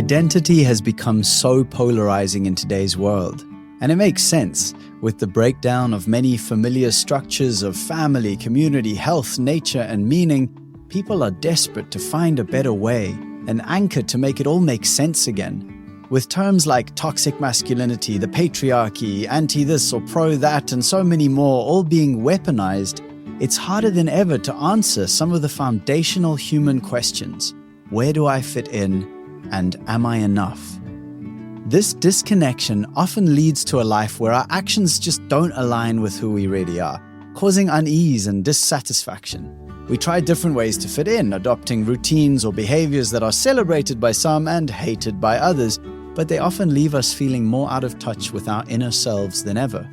Identity has become so polarizing in today's world, and it makes sense. With the breakdown of many familiar structures of family, community, health, nature, and meaning, people are desperate to find a better way, an anchor to make it all make sense again. With terms like toxic masculinity, the patriarchy, anti-this or pro-that, and so many more all being weaponized, it's harder than ever to answer some of the foundational human questions. Where do I fit in? And am I enough? This disconnection often leads to a life where our actions just don't align with who we really are, causing unease and dissatisfaction. We try different ways to fit in, adopting routines or behaviors that are celebrated by some and hated by others, but they often leave us feeling more out of touch with our inner selves than ever.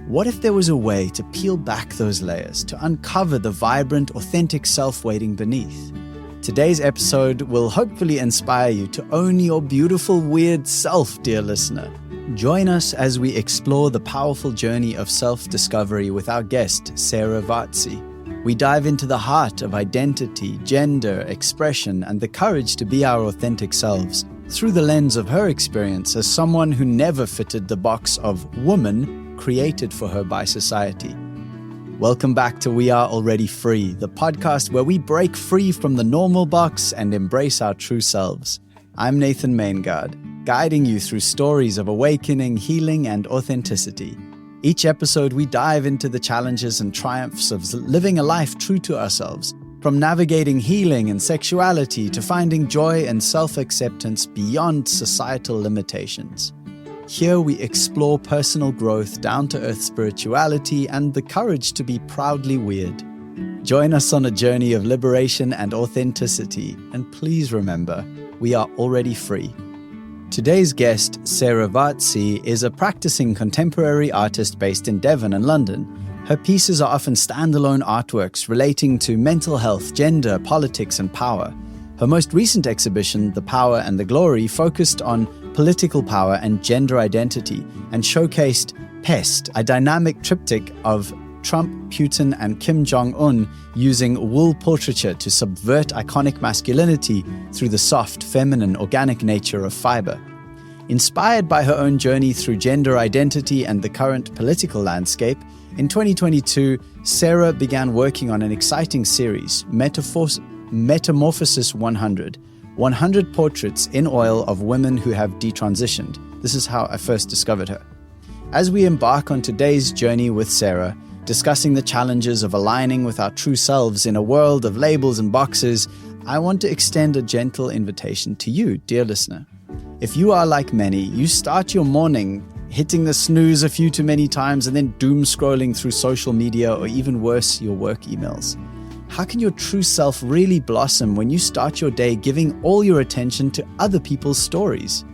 What if there was a way to peel back those layers, to uncover the vibrant, authentic self waiting beneath? Today's episode will hopefully inspire you to own your beautiful, weird self, dear listener. Join us as we explore the powerful journey of self-discovery with our guest, Sarah Vaci. We dive into the heart of identity, gender, expression, and the courage to be our authentic selves through the lens of her experience as someone who never fitted the box of woman created for her by society. Welcome back to We Are Already Free, the podcast where we break free from the normal box and embrace our true selves. I'm Nathan Maingard, guiding you through stories of awakening, healing, and authenticity. Each episode, we dive into the challenges and triumphs of living a life true to ourselves, from navigating healing and sexuality to finding joy and self-acceptance beyond societal limitations. Here we explore personal growth, down-to-earth spirituality, and the courage to be proudly weird. Join us on a journey of liberation and authenticity, and please remember, we are already free. Today's guest, Sarah Vaci, is a practicing contemporary artist based in Devon and London. Her pieces are often standalone artworks relating to mental health, gender, politics, and power. Her most recent exhibition, The Power and the Glory, focused on political power and gender identity and showcased Pest, a dynamic triptych of Trump, Putin, and Kim Jong-un using wool portraiture to subvert iconic masculinity through the soft, feminine, organic nature of fiber. Inspired by her own journey through gender identity and the current political landscape, in 2022, Sarah began working on an exciting series, Metamorphosis 100, 100 portraits in oil of women who have detransitioned. This is how I first discovered her. As we embark on today's journey with Sarah, discussing the challenges of aligning with our true selves in a world of labels and boxes, I want to extend a gentle invitation to you, dear listener. If you are like many, you start your morning hitting the snooze a few too many times and then doom scrolling through social media or even worse, your work emails. How can your true self really blossom when you start your day giving all your attention to other people's stories?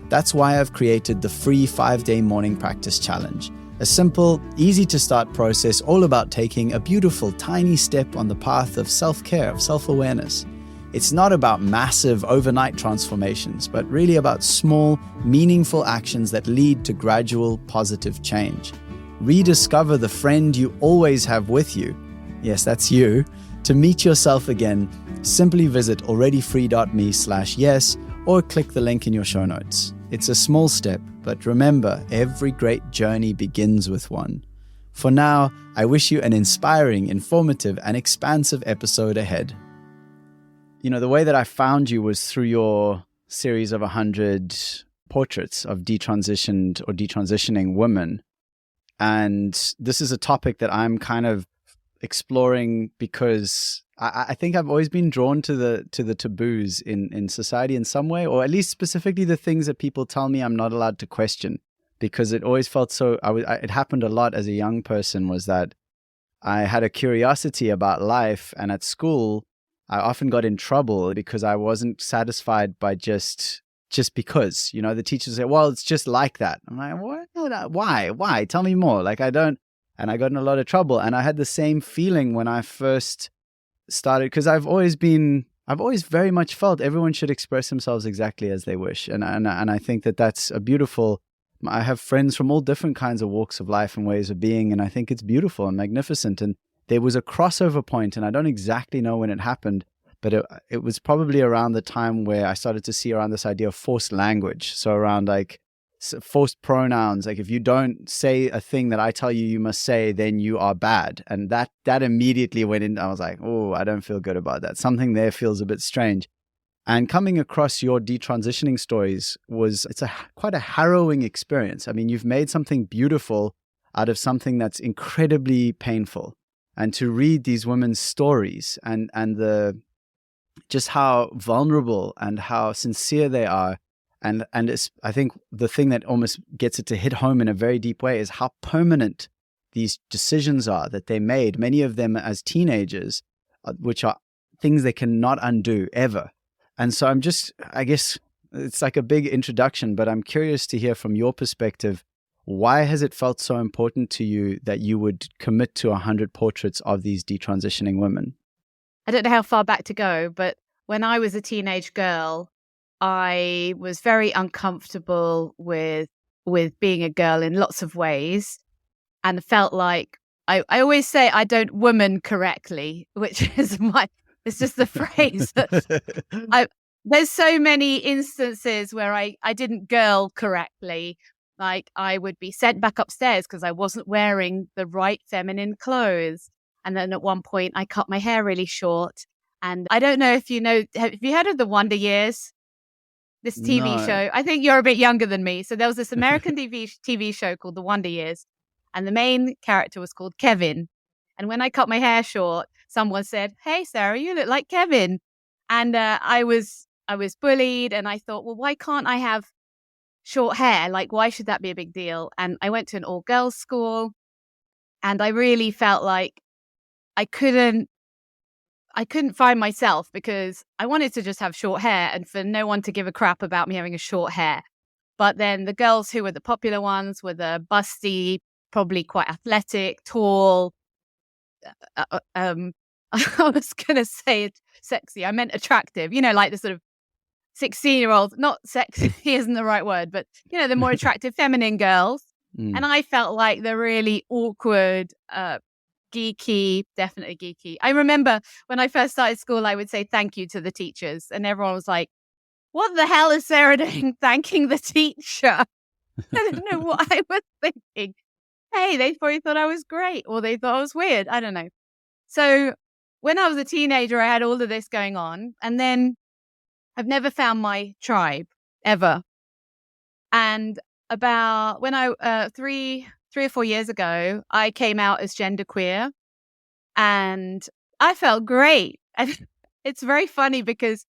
That's why I've created the free 5-day morning practice challenge, a simple, easy-to-start process all about taking a beautiful, tiny step on the path of self-care, of self-awareness. It's not about massive overnight transformations, but really about small, meaningful actions that lead to gradual, positive change. Rediscover the friend you always have with you. Yes, that's you. To meet yourself again, simply visit alreadyfree.me/yes or click the link in your show notes. It's a small step, but remember, every great journey begins with one. For now, I wish you an inspiring, informative, and expansive episode ahead. You know, the way that I found you was through your series of 100 portraits of detransitioned or detransitioning women. And this is a topic that I'm kind of exploring because I think I've always been drawn to the taboos in society in some way, or at least specifically the things that people tell me I'm not allowed to question, because it always felt so. It happened a lot as a young person, was that I had a curiosity about life, and at school I often got in trouble because I wasn't satisfied by just because, you know, the teachers say, well, it's just like that. I'm like, what? No, why? Tell me more. Like, I don't. And I got in a lot of trouble. And I had the same feeling when I first started, because I've always very much felt everyone should express themselves exactly as they wish. And I think that that's a beautiful, I have friends from all different kinds of walks of life and ways of being. And I think it's beautiful and magnificent. And there was a crossover point, and I don't exactly know when it happened, but it was probably around the time where I started to see around this idea of forced language. So around like forced pronouns, like if you don't say a thing that I tell you you must say, then you are bad. And that immediately went in. I was like, oh, I don't feel good about that. Something there feels a bit strange. And coming across your detransitioning stories it's quite a harrowing experience. I mean, you've made something beautiful out of something that's incredibly painful. And to read these women's stories and the just how vulnerable and how sincere they are, and it's, I think the thing that almost gets it to hit home in a very deep way is how permanent these decisions are that they made, many of them as teenagers, which are things they cannot undo ever. And so I guess it's like a big introduction, but I'm curious to hear from your perspective, why has it felt so important to you that you would commit to 100 portraits of these detransitioning women? I don't know how far back to go, but when I was a teenage girl, I was very uncomfortable with being a girl in lots of ways, and felt like I always say I don't woman correctly, which is it's just the phrase that there's so many instances where I didn't girl correctly. Like I would be sent back upstairs because I wasn't wearing the right feminine clothes. And then at one point I cut my hair really short. And I don't know if you know, have you heard of the Wonder Years? This TV No. show. I think you're a bit younger than me. So there was this American TV show called The Wonder Years. And the main character was called Kevin. And when I cut my hair short, someone said, "Hey, Sarah, you look like Kevin." And I was bullied, and I thought, well, why can't I have short hair? Like, why should that be a big deal? And I went to an all-girls school, and I really felt like I couldn't find myself because I wanted to just have short hair and for no one to give a crap about me having a short hair. But then the girls who were the popular ones were the busty, probably quite athletic, tall. I was going to say sexy. I meant attractive, like the sort of 16-year-olds, not sexy isn't the right word, but, the more attractive feminine girls. And I felt like the really awkward, geeky, definitely geeky. I remember when I first started school, I would say thank you to the teachers. And everyone was like, what the hell is Sarah doing thanking the teacher? I don't know what I was thinking. Hey, they probably thought I was great, or they thought I was weird. I don't know. So when I was a teenager, I had all of this going on. And then I've never found my tribe ever. And about when I 3 or 4 years ago, I came out as genderqueer, and I felt great. And it's very funny because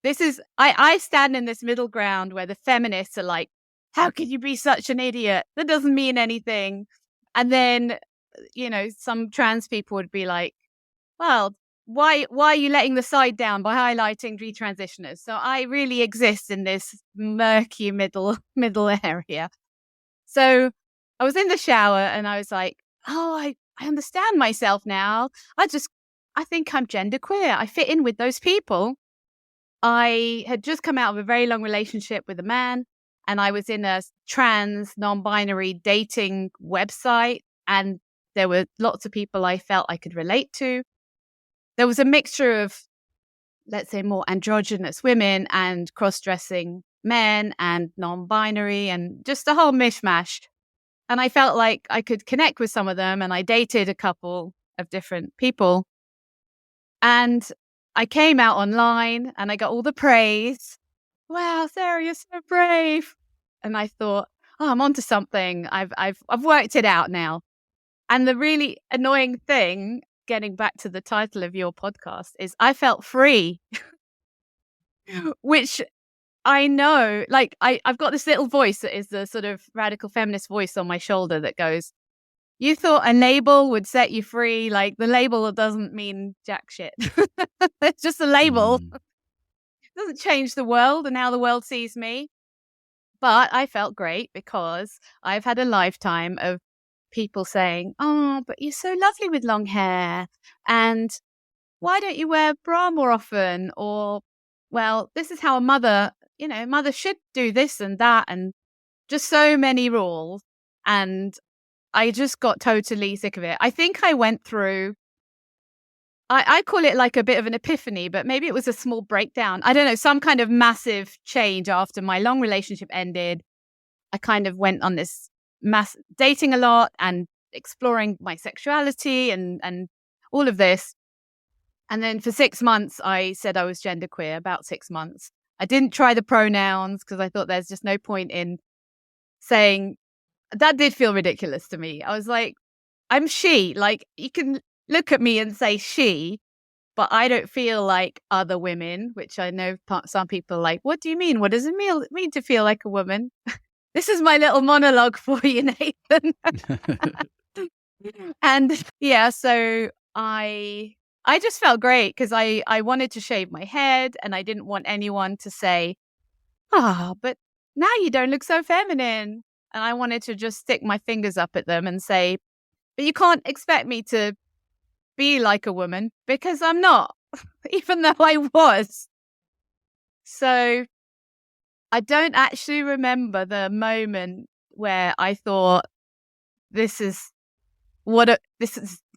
this is I stand in this middle ground where the feminists are like, how could you be such an idiot? That doesn't mean anything. And then, some trans people would be like, well, why are you letting the side down by highlighting detransitioners? So I really exist in this murky middle area. So I was in the shower and I was like, oh, I understand myself now. I think I'm genderqueer. I fit in with those people. I had just come out of a very long relationship with a man, and I was in a trans non-binary dating website, and there were lots of people I felt I could relate to. There was a mixture of, let's say, more androgynous women and cross-dressing men and non-binary and just a whole mishmash. And I felt like I could connect with some of them, and I dated a couple of different people. And I came out online and I got all the praise. Wow, Sarah, you're so brave. And I thought, oh, I'm onto something. I've worked it out now. And the really annoying thing, getting back to the title of your podcast, is I felt free, which I know, like I've got this little voice that is the sort of radical feminist voice on my shoulder that goes, you thought a label would set you free? Like the label doesn't mean jack shit. It's just a label. It doesn't change the world and how the world sees me. But I felt great because I've had a lifetime of people saying, oh, but you're so lovely with long hair. And why don't you wear a bra more often? Or, well, this is how a mother should do this and that. And just so many rules. And I just got totally sick of it. I think I went through I call it like a bit of an epiphany, but maybe it was a small breakdown. I don't know, some kind of massive change after my long relationship ended. I kind of went on this mass dating a lot and exploring my sexuality and all of this. And then for 6 months, I said I was genderqueer, about 6 months. I didn't try the pronouns because I thought there's just no point in saying that. Did feel ridiculous to me. I was like, I'm she. Like, you can look at me and say she, but I don't feel like other women, which I know some people are like, what do you mean? What does it mean to feel like a woman? This is my little monologue for you, Nathan. And yeah, so I just felt great because I wanted to shave my head and I didn't want anyone to say, but now you don't look so feminine. And I wanted to just stick my fingers up at them and say, but you can't expect me to be like a woman because I'm not, even though I was. So I don't actually remember the moment where I thought, this is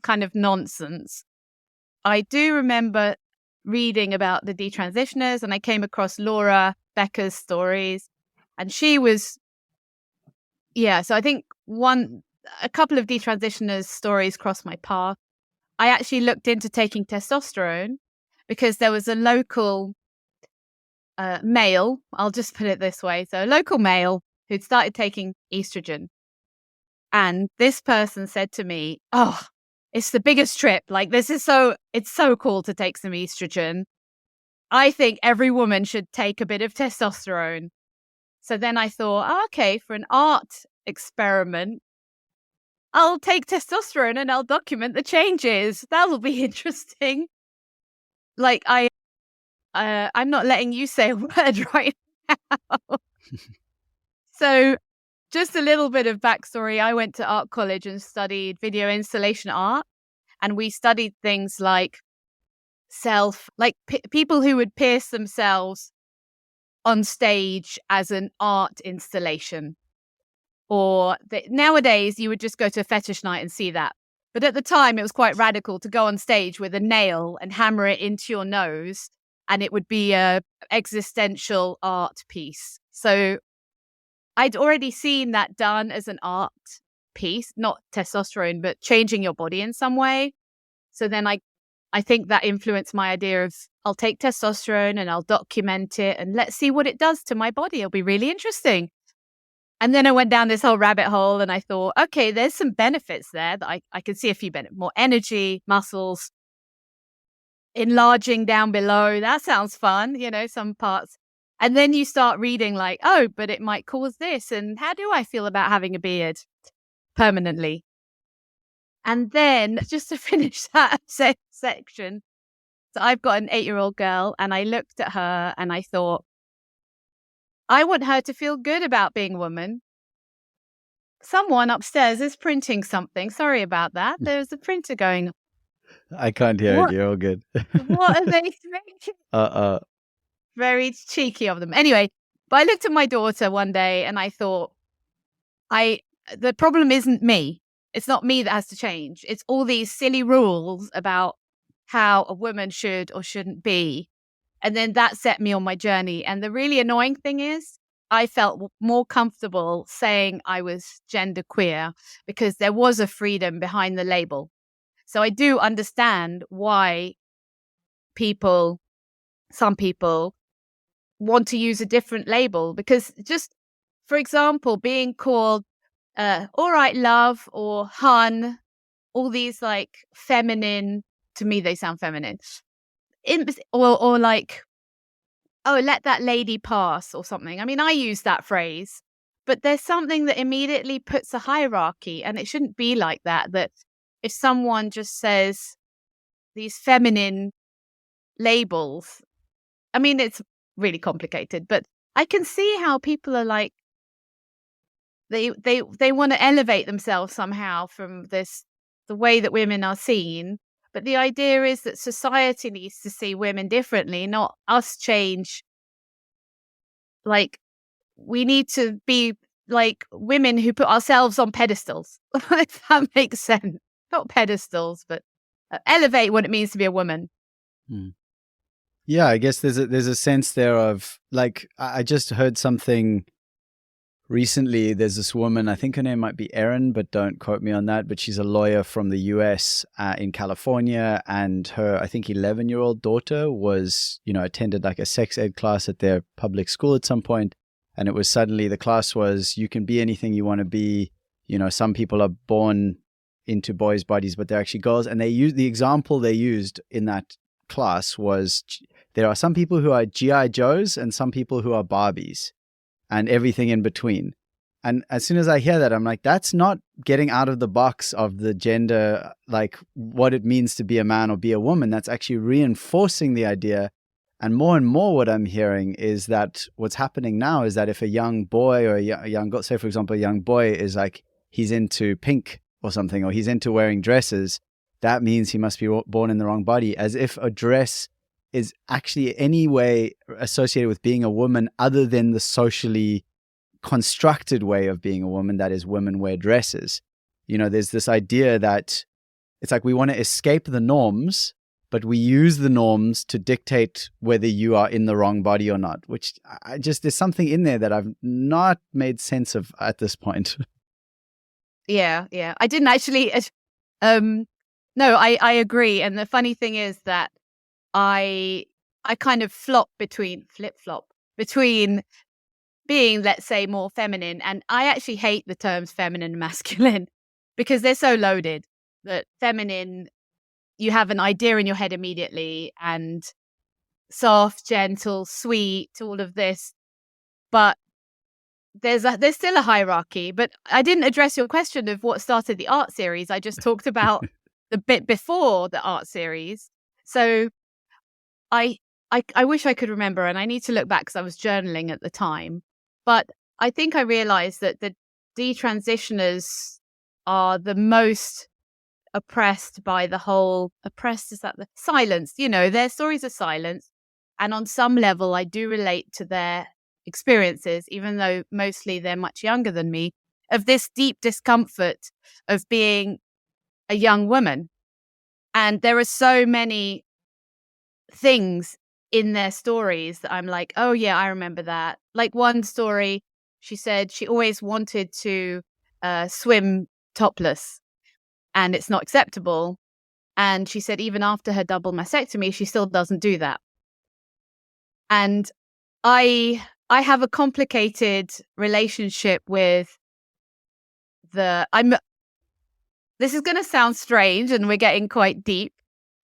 kind of nonsense. I do remember reading about the detransitioners, and I came across Laura Becker's stories, and she was, so I think a couple of detransitioners' stories crossed my path. I actually looked into taking testosterone because there was a local male, I'll just put it this way, so a local male who'd started taking estrogen. And this person said to me, it's the biggest trip. Like, it's so cool to take some estrogen. I think every woman should take a bit of testosterone. So then I thought, okay, for an art experiment, I'll take testosterone and I'll document the changes. That'll be interesting. Like, I'm not letting you say a word right now. So just a little bit of backstory. I went to art college and studied video installation art. And we studied things like people who would pierce themselves on stage as an art installation. Or nowadays, you would just go to a fetish night and see that. But at the time, it was quite radical to go on stage with a nail and hammer it into your nose. And it would be a existential art piece. So I'd already seen that done as an art piece, not testosterone, but changing your body in some way. So then I think that influenced my idea of, I'll take testosterone and I'll document it and let's see what it does to my body. It'll be really interesting. And then I went down this whole rabbit hole and I thought, okay, there's some benefits there that I could see a few benefits, more energy, muscles, enlarging down below. That sounds fun, some parts. And then you start reading like, but it might cause this. And how do I feel about having a beard permanently? And then just to finish that section, so I've got an 8-year-old girl and I looked at her and I thought, I want her to feel good about being a woman. Someone upstairs is printing something. Sorry about that. There's a printer going on. I can't hear it. You're all good. What are they making? Very cheeky of them. Anyway, but I looked at my daughter one day and I thought, the problem isn't me. It's not me that has to change. It's all these silly rules about how a woman should or shouldn't be. And then that set me on my journey. And the really annoying thing is, I felt more comfortable saying I was genderqueer because there was a freedom behind the label. So I do understand why some people want to use a different label, because just, for example, being called all right, love, or hun, all these like feminine, to me, they sound feminine. Or like, let that lady pass or something. I mean, I use that phrase, but there's something that immediately puts a hierarchy, and it shouldn't be like that. That if someone just says these feminine labels, I mean, it's really complicated, but I can see how people are like, they want to elevate themselves somehow from the way that women are seen. But the idea is that society needs to see women differently, not us change. Like, we need to be like women who put ourselves on pedestals, if that makes sense. Not pedestals, but elevate what it means to be a woman. Hmm. Yeah, I guess there's a sense there of, like, I just heard something recently. There's this woman, I think her name might be Erin, but don't quote me on that, but she's a lawyer from the US in California, and her, I think, 11-year-old daughter was, attended like a sex ed class at their public school at some point, and it was suddenly, the class was, you can be anything you want to be. Some people are born into boys' bodies, but they're actually girls. And the example they used in that class was, there are some people who are G.I. Joes and some people who are Barbies and everything in between. And as soon as I hear that, I'm like, that's not getting out of the box of the gender, like what it means to be a man or be a woman. That's actually reinforcing the idea. And more what I'm hearing is that what's happening now is that if a young boy or a young girl, say for example, a young boy is like, he's into pink or something, or he's into wearing dresses, that means he must be born in the wrong body, as if a dress is actually any way associated with being a woman other than the socially constructed way of being a woman, that is, women wear dresses. There's this idea that it's like we want to escape the norms, but we use the norms to dictate whether you are in the wrong body or not, which there's something in there that I've not made sense of at this point. Yeah. I didn't actually, no, I agree. And the funny thing is that I kind of flip-flop between being, let's say, more feminine. And I actually hate the terms feminine and masculine because they're so loaded. That feminine, you have an idea in your head immediately, and soft, gentle, sweet, all of this. But there's still a hierarchy. But I didn't address your question of what started the art series. I just talked about the bit before the art series. So I wish I could remember, and I need to look back because I was journaling at the time. But I think I realized that the detransitioners are the most oppressed by the whole, oppressed, is that the silence? Their stories are silence. And on some level, I do relate to their experiences, even though mostly they're much younger than me, of this deep discomfort of being a young woman. And there are so many things in their stories that I'm like, oh yeah, I remember that. Like one story, she said she always wanted to swim topless and it's not acceptable. And she said even after her double mastectomy, she still doesn't do that. And I have a complicated relationship with this is going to sound strange and we're getting quite deep.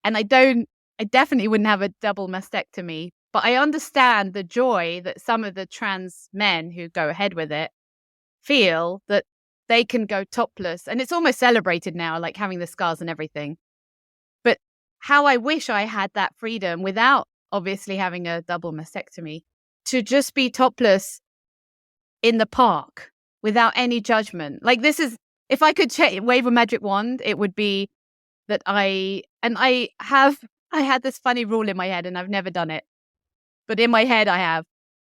And I definitely wouldn't have a double mastectomy, but I understand the joy that some of the trans men who go ahead with it feel that they can go topless. And it's almost celebrated now, like having the scars and everything. But how I wish I had that freedom without obviously having a double mastectomy, to just be topless in the park without any judgment. Like this is, if I could wave a magic wand, it would be that I had this funny rule in my head and I've never done it. But in my head, I have.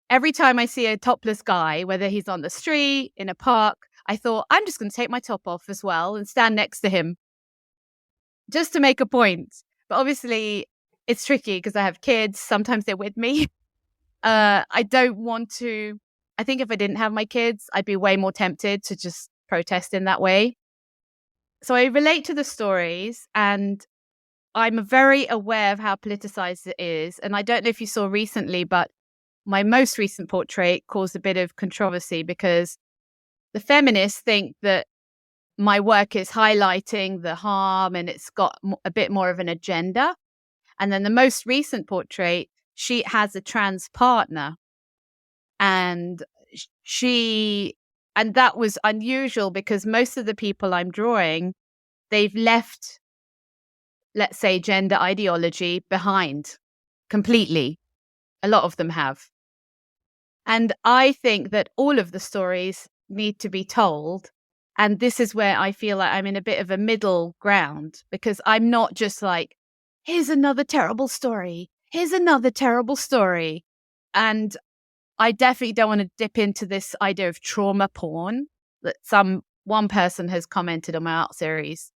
Every time I see a topless guy, whether he's on the street, in a park, I thought, I'm just going to take my top off as well and stand next to him just to make a point. But obviously, it's tricky because I have kids. Sometimes they're with me. I don't want to. I think if I didn't have my kids, I'd be way more tempted to just protest in that way. So I relate to the stories, and I'm very aware of how politicized it is. And I don't know if you saw recently, but my most recent portrait caused a bit of controversy because the feminists think that my work is highlighting the harm and it's got a bit more of an agenda. And then the most recent portrait, she has a trans partner, and that was unusual because most of the people I'm drawing, they've left, let's say, gender ideology behind completely. A lot of them have. And I think that all of the stories need to be told. And this is where I feel like I'm in a bit of a middle ground, because I'm not just like, here's another terrible story. Here's another terrible story. And I definitely don't want to dip into this idea of trauma porn that one person has commented on my art series.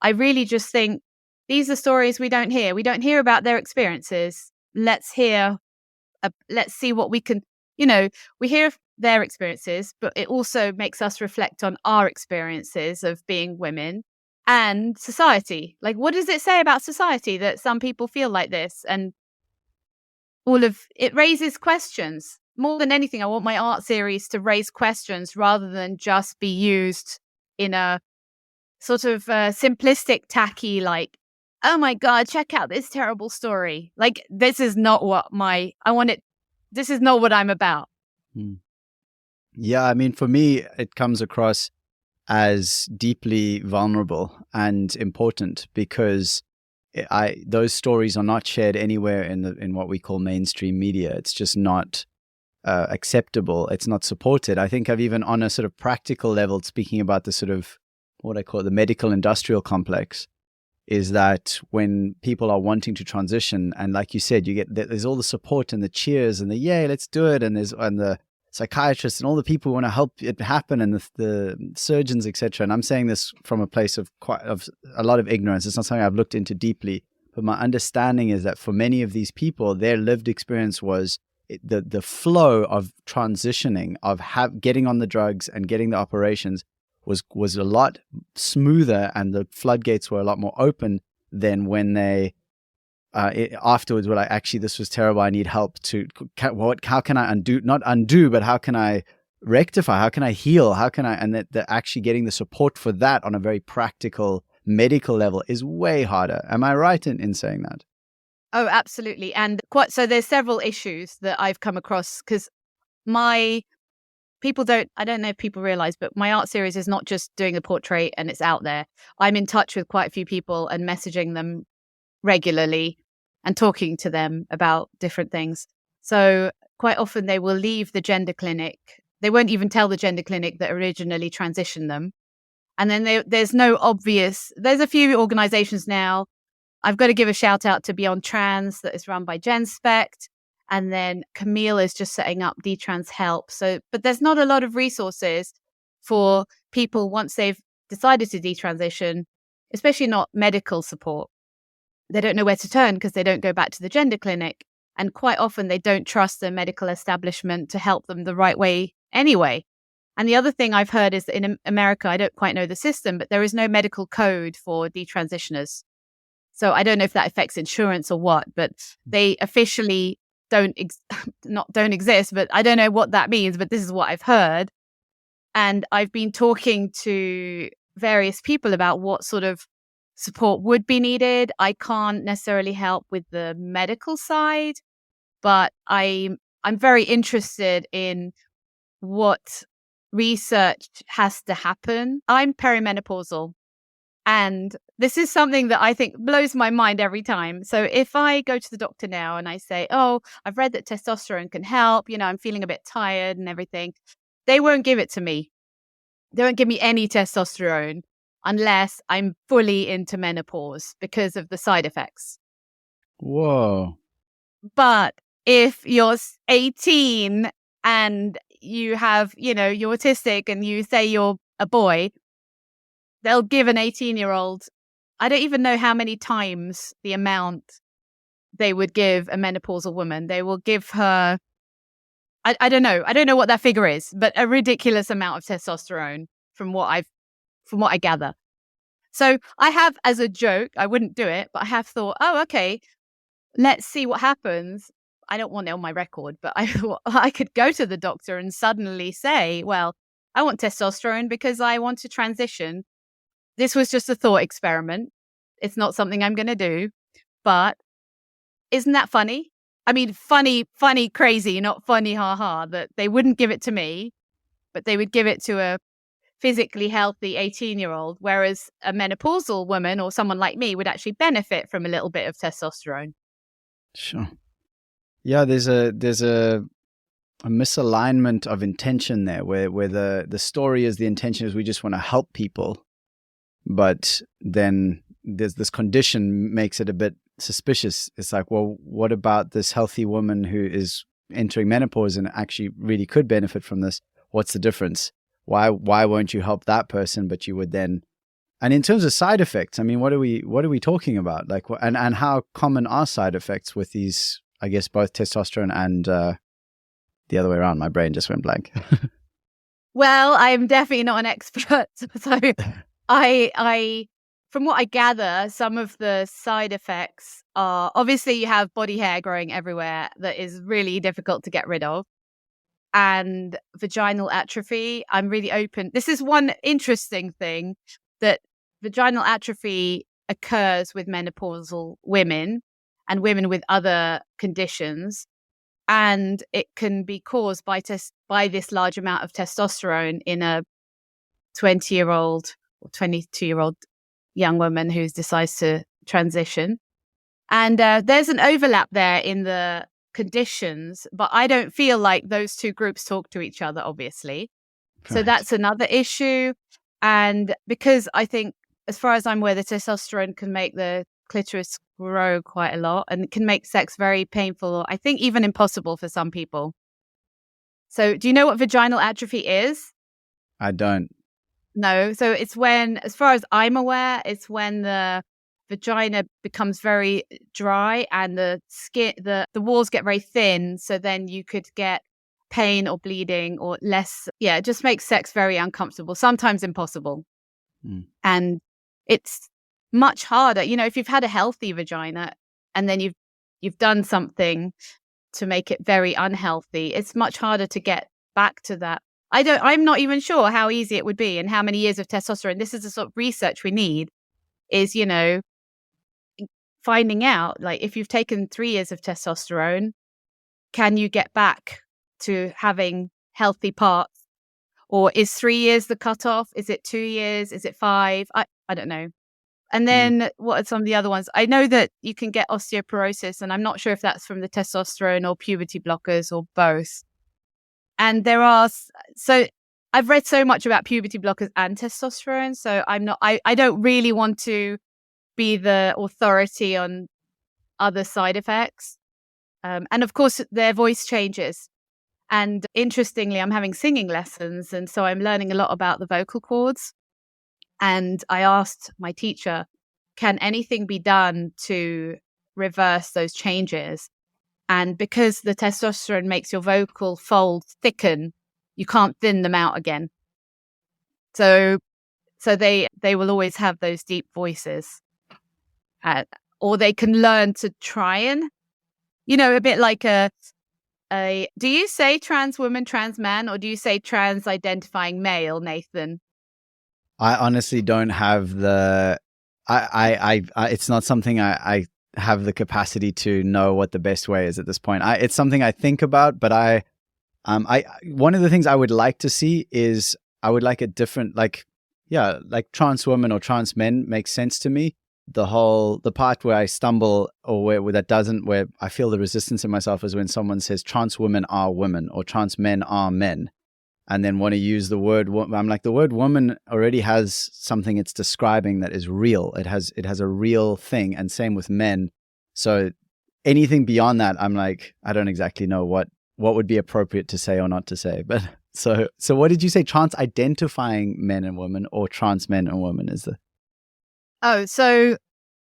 I really just think these are stories we don't hear. We don't hear about their experiences. Let's see what we can, we hear their experiences, but it also makes us reflect on our experiences of being women and society. Like, what does it say about society that some people feel like this? And all of it raises questions. More than anything, I want my art series to raise questions rather than just be used in a sort of simplistic, tacky, like, oh my God, check out this terrible story. Like, this is not what this is not what I'm about. Yeah, I mean, for me, it comes across as deeply vulnerable and important because those stories are not shared anywhere in what we call mainstream media. It's just not acceptable. It's not supported. I think I've even on a sort of practical level, speaking about the sort of what I call the medical industrial complex, is that when people are wanting to transition, and like you said, there's all the support and the cheers and the yay, let's do it, and the psychiatrists and all the people who want to help it happen, and the surgeons, etc. And I'm saying this from a place of a lot of ignorance. It's not something I've looked into deeply, but my understanding is that for many of these people, their lived experience was the flow of transitioning, of getting on the drugs and getting the operations was a lot smoother, and the floodgates were a lot more open than when they afterwards were like, actually, this was terrible. I need help how can I not undo, but how can I rectify? How can I heal? And that actually getting the support for that on a very practical medical level is way harder. Am I right in saying that? Oh, absolutely. And so there's several issues that I've come across because I don't know if people realize, but my art series is not just doing a portrait and it's out there. I'm in touch with quite a few people and messaging them regularly and talking to them about different things. So quite often they will leave the gender clinic. They won't even tell the gender clinic that originally transitioned them. And then there's a few organizations now. I've got to give a shout out to Beyond Trans that is run by GenSpect. And then Camille is just setting up Detrans Help. But there's not a lot of resources for people once they've decided to detransition, especially not medical support. They don't know where to turn because they don't go back to the gender clinic. And quite often they don't trust the medical establishment to help them the right way anyway. And the other thing I've heard is that in America, I don't quite know the system, but there is no medical code for detransitioners. So I don't know if that affects insurance or what, but they officially don't exist, but I don't know what that means, but this is what I've heard. And I've been talking to various people about what sort of support would be needed. I can't necessarily help with the medical side, but I'm very interested in what research has to happen. I'm perimenopausal, and this is something that I think blows my mind every time. So if I go to the doctor now and I say, oh, I've read that testosterone can help, I'm feeling a bit tired and everything, they won't give it to me. They won't give me any testosterone unless I'm fully into menopause because of the side effects. Whoa. But if you're 18 and you have, you're autistic and you say you're a boy, they'll give an 18-year-old, I don't even know how many times the amount they would give a menopausal woman. They will give her, I don't know. I don't know what that figure is, but a ridiculous amount of testosterone from what I gather. So I have, as a joke, I wouldn't do it, but I have thought, oh, okay, let's see what happens. I don't want it on my record, but I thought I could go to the doctor and suddenly say, well, I want testosterone because I want to transition. This was just a thought experiment. It's not something I'm going to do, but isn't that funny? I mean, funny, crazy, not funny, ha, that they wouldn't give it to me, but they would give it to a physically healthy 18-year-old, whereas a menopausal woman or someone like me would actually benefit from a little bit of testosterone. Sure. Yeah, there's a misalignment of intention there where the story is, the intention is we just want to help people, but then there's this condition makes it a bit suspicious. It's like, well, what about this healthy woman who is entering menopause and actually really could benefit from this? What's the difference? Why won't you help that person, but you would then And in terms of side effects, I mean, what are we talking about? Like, and how common are side effects with these? I guess both testosterone and the other way around. My brain just went blank. Well, I'm definitely not an expert, so I from what I gather, some of the side effects are obviously you have body hair growing everywhere that is really difficult to get rid of, and vaginal atrophy. I'm really open. This is one interesting thing, that vaginal atrophy occurs with menopausal women and women with other conditions, and it can be caused by this large amount of testosterone in a 20-year-old or 22-year-old young woman who decides to transition. And there's an overlap there in the conditions, but I don't feel like those two groups talk to each other, obviously. So Right. that's another issue. And because I think, as far as I'm aware, the testosterone can make the clitoris grow quite a lot and it can make sex very painful, or I think even impossible for some people. So do you know what vaginal atrophy is? I don't. No. So it's when, as far as I'm aware, it's when the vagina becomes very dry and the skin, the walls get very thin. So then you could get pain or bleeding or less. Yeah, it just makes sex very uncomfortable, sometimes impossible. Mm. And it's much harder, if you've had a healthy vagina and then you've done something to make it very unhealthy, it's much harder to get back to that. I'm not even sure how easy it would be and how many years of testosterone. This is the sort of research we need, is, finding out, like, if you've taken 3 years of testosterone, can you get back to having healthy parts? Or is 3 years the cutoff? Is it 2 years? Is it 5? I don't know. And then what are some of the other ones? I know that you can get osteoporosis, and I'm not sure if that's from the testosterone or puberty blockers or both. And so I've read so much about puberty blockers and testosterone, so I don't really want to be the authority on other side effects. And of course, their voice changes. And interestingly, I'm having singing lessons, and so I'm learning a lot about the vocal cords. And I asked my teacher, can anything be done to reverse those changes? And because the testosterone makes your vocal folds thicken, you can't thin them out again. So they will always have those deep voices. Or they can learn to try and, a bit like do you say trans woman, trans man, or do you say trans identifying male, Nathan? I honestly don't have it's not something I have the capacity to know what the best way is at this point. It's something I think about, but one of the things I would like to see is I would like a different, like trans women or trans men makes sense to me. The part where I stumble or where I feel the resistance in myself is when someone says trans women are women or trans men are men, and then want to use the word. I'm like, the word woman already has something it's describing that is real. It has a real thing, and same with men. So anything beyond that, I'm like, I don't exactly know what would be appropriate to say or not to say. But so what did you say? Trans identifying men and women or trans men and women is the... Oh, so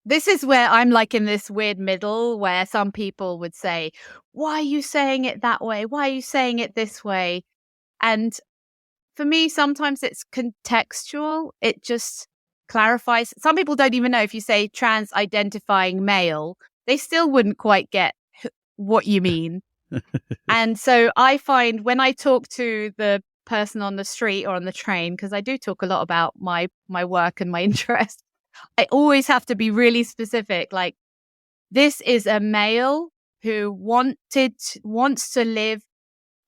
this is where I'm like in this weird middle where some people would say, why are you saying it that way? Why are you saying it this way? And for me, sometimes it's contextual. It just clarifies. Some people don't even know if you say trans identifying male, they still wouldn't quite get what you mean. And so I find when I talk to the person on the street or on the train, because I do talk a lot about my work and my interests, I always have to be really specific. Like, this is a male who wants to live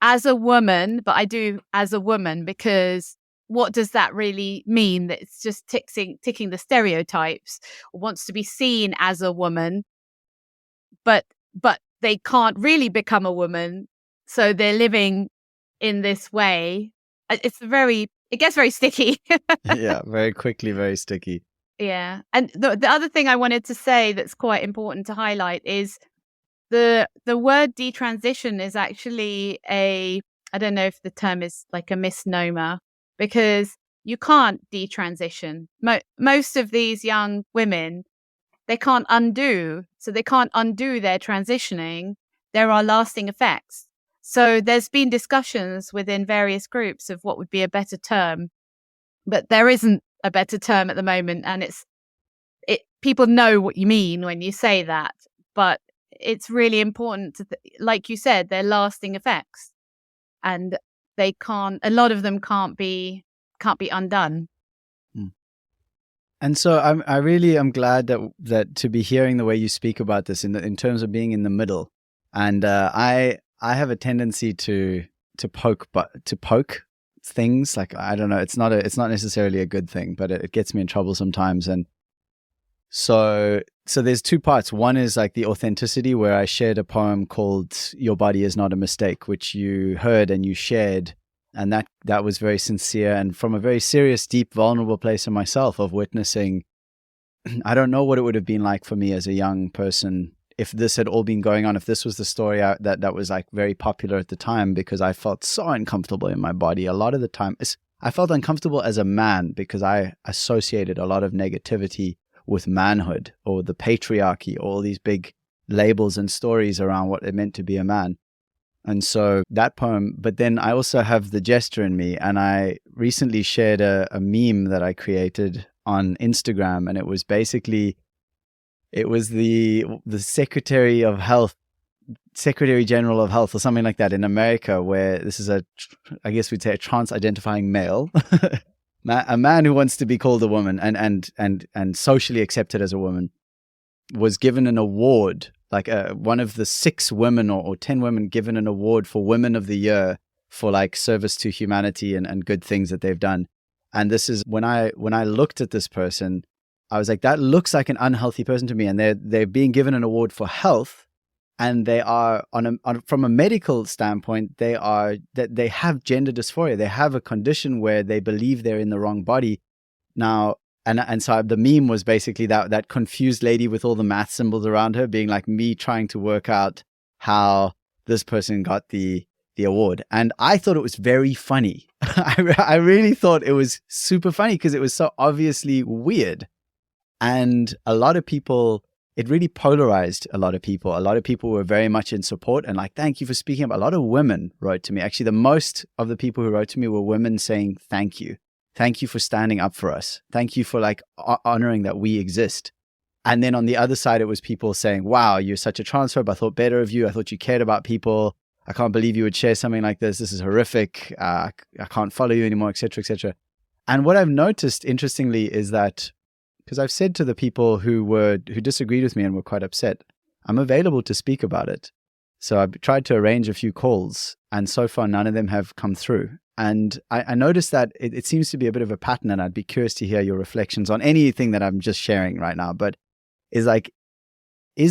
as a woman, but I do as a woman, because what does that really mean? That it's just ticking the stereotypes, or wants to be seen as a woman, but they can't really become a woman, so they're living in this way. It gets very sticky. Yeah, very quickly, very sticky. Yeah. And the other thing I wanted to say that's quite important to highlight is the word detransition is actually I don't know if the term is like a misnomer, because you can't detransition. Most of these young women, they can't undo. So they can't undo their transitioning. There are lasting effects. So there's been discussions within various groups of what would be a better term, but there isn't a better term at the moment. And people know what you mean when you say that, but it's really important to, like you said, they're lasting effects, and a lot of them can't be undone. And so I really am glad that to be hearing the way you speak about this in terms of being in the middle. And I have a tendency to poke things. Like, I don't know, it's not necessarily a good thing, but it gets me in trouble sometimes. And so there's two parts. One is like the authenticity, where I shared a poem called "Your Body Is Not a Mistake," which you heard and you shared. And that was very sincere and from a very serious, deep, vulnerable place in myself of witnessing. I don't know what it would have been like for me as a young person if this had all been going on, if this was the story that was like very popular at the time, because I felt so uncomfortable in my body. A lot of the time, I felt uncomfortable as a man because I associated a lot of negativity with manhood or the patriarchy, all these big labels and stories around what it meant to be a man. And so that poem, but then I also have the jester in me. And I recently shared a meme that I created on Instagram. And it was basically, it was the Secretary General of Health or something like that in America, where this is I guess we'd say a trans-identifying male, a man who wants to be called a woman and socially accepted as a woman, was given an award, like one of the 6 women or 10 women given an award for Women of the Year for like service to humanity and good things that they've done. And this is when I looked at this person, I was like, that looks like an unhealthy person to me. And they're being given an award for health, and they are from a medical standpoint, they have gender dysphoria. They have a condition where they believe they're in the wrong body. Now, and so the meme was basically that confused lady with all the math symbols around her being like me trying to work out how this person got the award. And I thought it was very funny. I really thought it was super funny because it was so obviously weird. And a lot of people, it really polarized a lot of people. A lot of people were very much in support and like, thank you for speaking up. A lot of women wrote to me. Actually, the most of the people who wrote to me were women saying, thank you. Thank you for standing up for us. Thank you for like honoring that we exist. And then on the other side, it was people saying, wow, you're such a transphobe. I thought better of you. I thought you cared about people. I can't believe you would share something like this. This is horrific. I can't follow you anymore, et cetera, et cetera. And what I've noticed, interestingly, is that because I've said to the people who disagreed with me and were quite upset, I'm available to speak about it. So I've tried to arrange a few calls, and so far none of them have come through. And I noticed that it seems to be a bit of a pattern, and I'd be curious to hear your reflections on anything that I'm just sharing right now. But is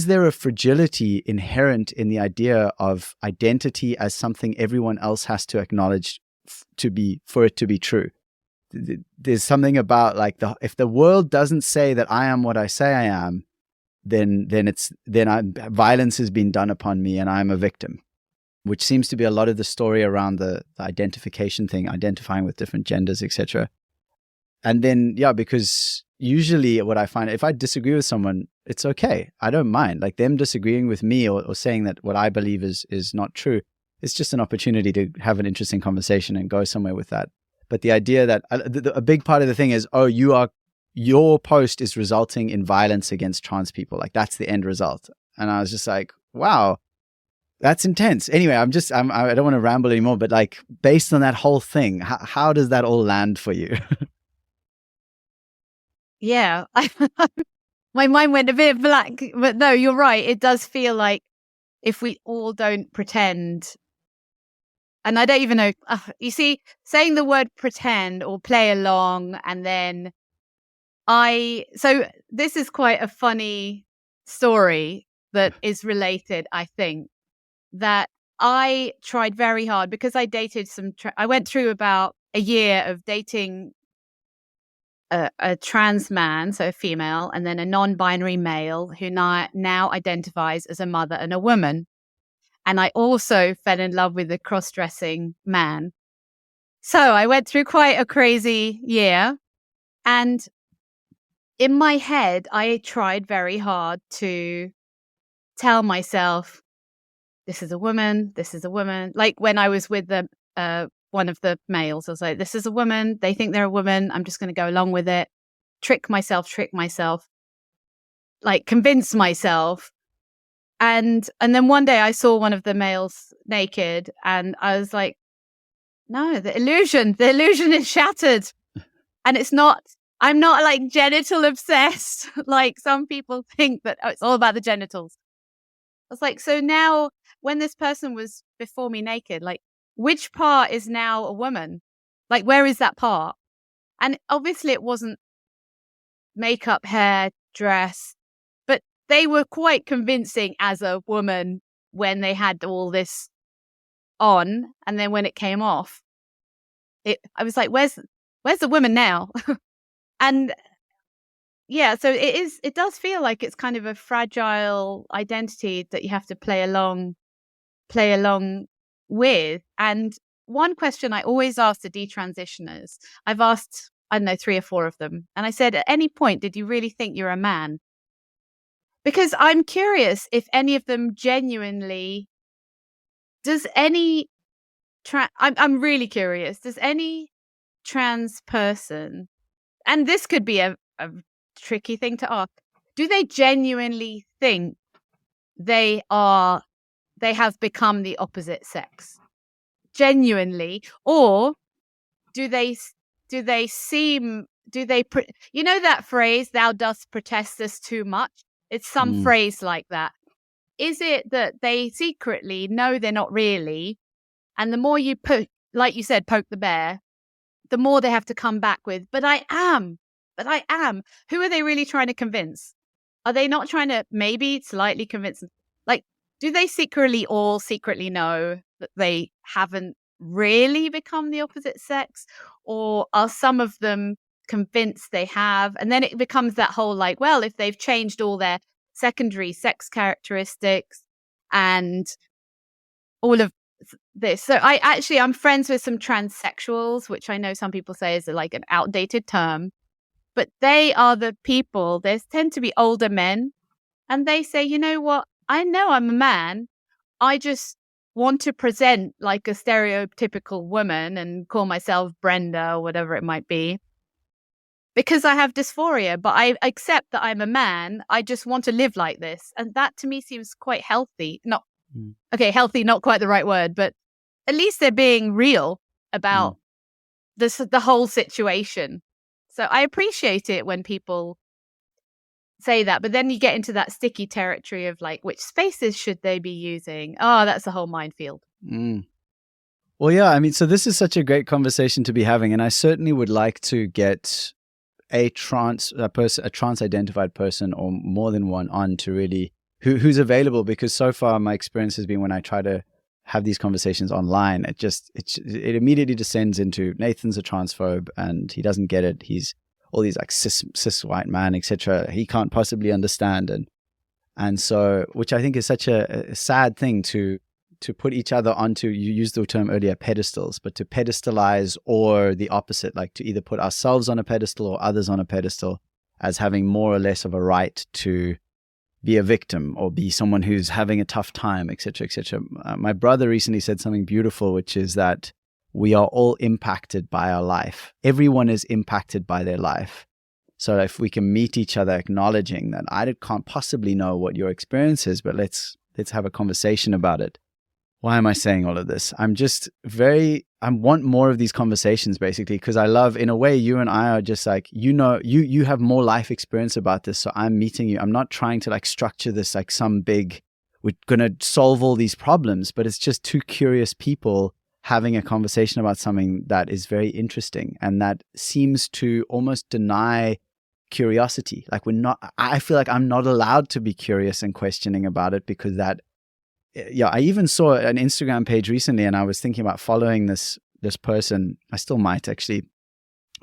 there a fragility inherent in the idea of identity as something everyone else has to acknowledge for it to be true? There's something about like if the world doesn't say that I am what I say I am, then violence has been done upon me and I'm a victim, which seems to be a lot of the story around the identification thing, identifying with different genders, etc. And then, because usually what I find, if I disagree with someone, it's okay. I don't mind. Like them disagreeing with me or saying that what I believe is not true, it's just an opportunity to have an interesting conversation and go somewhere with that. But the idea that a big part of the thing is, your post is resulting in violence against trans people. Like that's the end result. And I was just like, wow, that's intense. Anyway, I don't want to ramble anymore, but like based on that whole thing, how does that all land for you? Yeah, my mind went a bit blank, but no, you're right. It does feel like if we all don't pretend, and I don't even know, you see, saying the word pretend or play along, and then so this is quite a funny story that is related, I think, that I tried very hard because I dated I went through about a year of dating a trans man, so a female, and then a non-binary male who now identifies as a mother and a woman. And I also fell in love with a cross-dressing man. So I went through quite a crazy year, and in my head, I tried very hard to tell myself, this is a woman, this is a woman. Like when I was with one of the males, I was like, this is a woman. They think they're a woman. I'm just going to go along with it. Trick myself, like convince myself. And then one day I saw one of the males naked, and I was like, no, the illusion is shattered. And I'm not like genital obsessed. Like some people think that it's all about the genitals. I was like, so now when this person was before me naked, like which part is now a woman? Like, where is that part? And obviously it wasn't makeup, hair, dress, but they were quite convincing as a woman when they had all this on. And then when it came off, I was like, where's the woman now? And yeah, so it does feel like it's kind of a fragile identity that you have to play along with. And one question I always ask the detransitioners, I've asked, I don't know, 3 or 4 of them. And I said, at any point, did you really think you're a man? Because I'm curious if any of them genuinely, I'm really curious, does any trans person, and this could be a tricky thing to ask, do they genuinely think they have become the opposite sex? Genuinely? Or do they you know that phrase, thou dost protest this too much? It's some phrase like that. Is it that they secretly know they're not really, and the more you like you said, poke the bear, the more they have to come back with, but I am. Who are they really trying to convince? Are they not trying to maybe slightly convince them? Like, do they all secretly know that they haven't really become the opposite sex? Or are some of them convinced they have? And then it becomes that whole like, well, if they've changed all their secondary sex characteristics and all of this. So I'm friends with some transsexuals, which I know some people say is like an outdated term, but they are the people, there tend to be older men, and they say, you know what? I know I'm a man. I just want to present like a stereotypical woman and call myself Brenda or whatever it might be, because I have dysphoria, but I accept that I'm a man. I just want to live like this. And that to me seems quite healthy. Okay, healthy, not quite the right word, but at least they're being real about the whole situation. So I appreciate it when people say that, but then you get into that sticky territory of like, which spaces should they be using? Oh, that's a whole minefield. Well, yeah, I mean, so this is such a great conversation to be having, and I certainly would like to get a trans-identified person or more than one on to really who's available, because so far my experience has been when I try to have these conversations online, it immediately descends into Nathan's a transphobe and he doesn't get it. He's all these like cis white man, etc. He can't possibly understand, and so, which I think is such a sad thing to put each other onto. You used the term earlier, pedestals, but to pedestalize, or the opposite, like to either put ourselves on a pedestal or others on a pedestal as having more or less of a right to be a victim or be someone who's having a tough time, etc., etc. My brother recently said something beautiful, which is that we are all impacted by our life. Everyone is impacted by their life. So if we can meet each other acknowledging that I can't possibly know what your experience is, but let's have a conversation about it. Why am I saying all of this? I want more of these conversations, basically, because I love, in a way, you and I are just like, you have more life experience about this. So I'm meeting you. I'm not trying to like structure this like some big, we're going to solve all these problems, but it's just two curious people having a conversation about something that is very interesting and that seems to almost deny curiosity. Like I feel like I'm not allowed to be curious and questioning about it, because I even saw an Instagram page recently and I was thinking about following this person. I still might actually,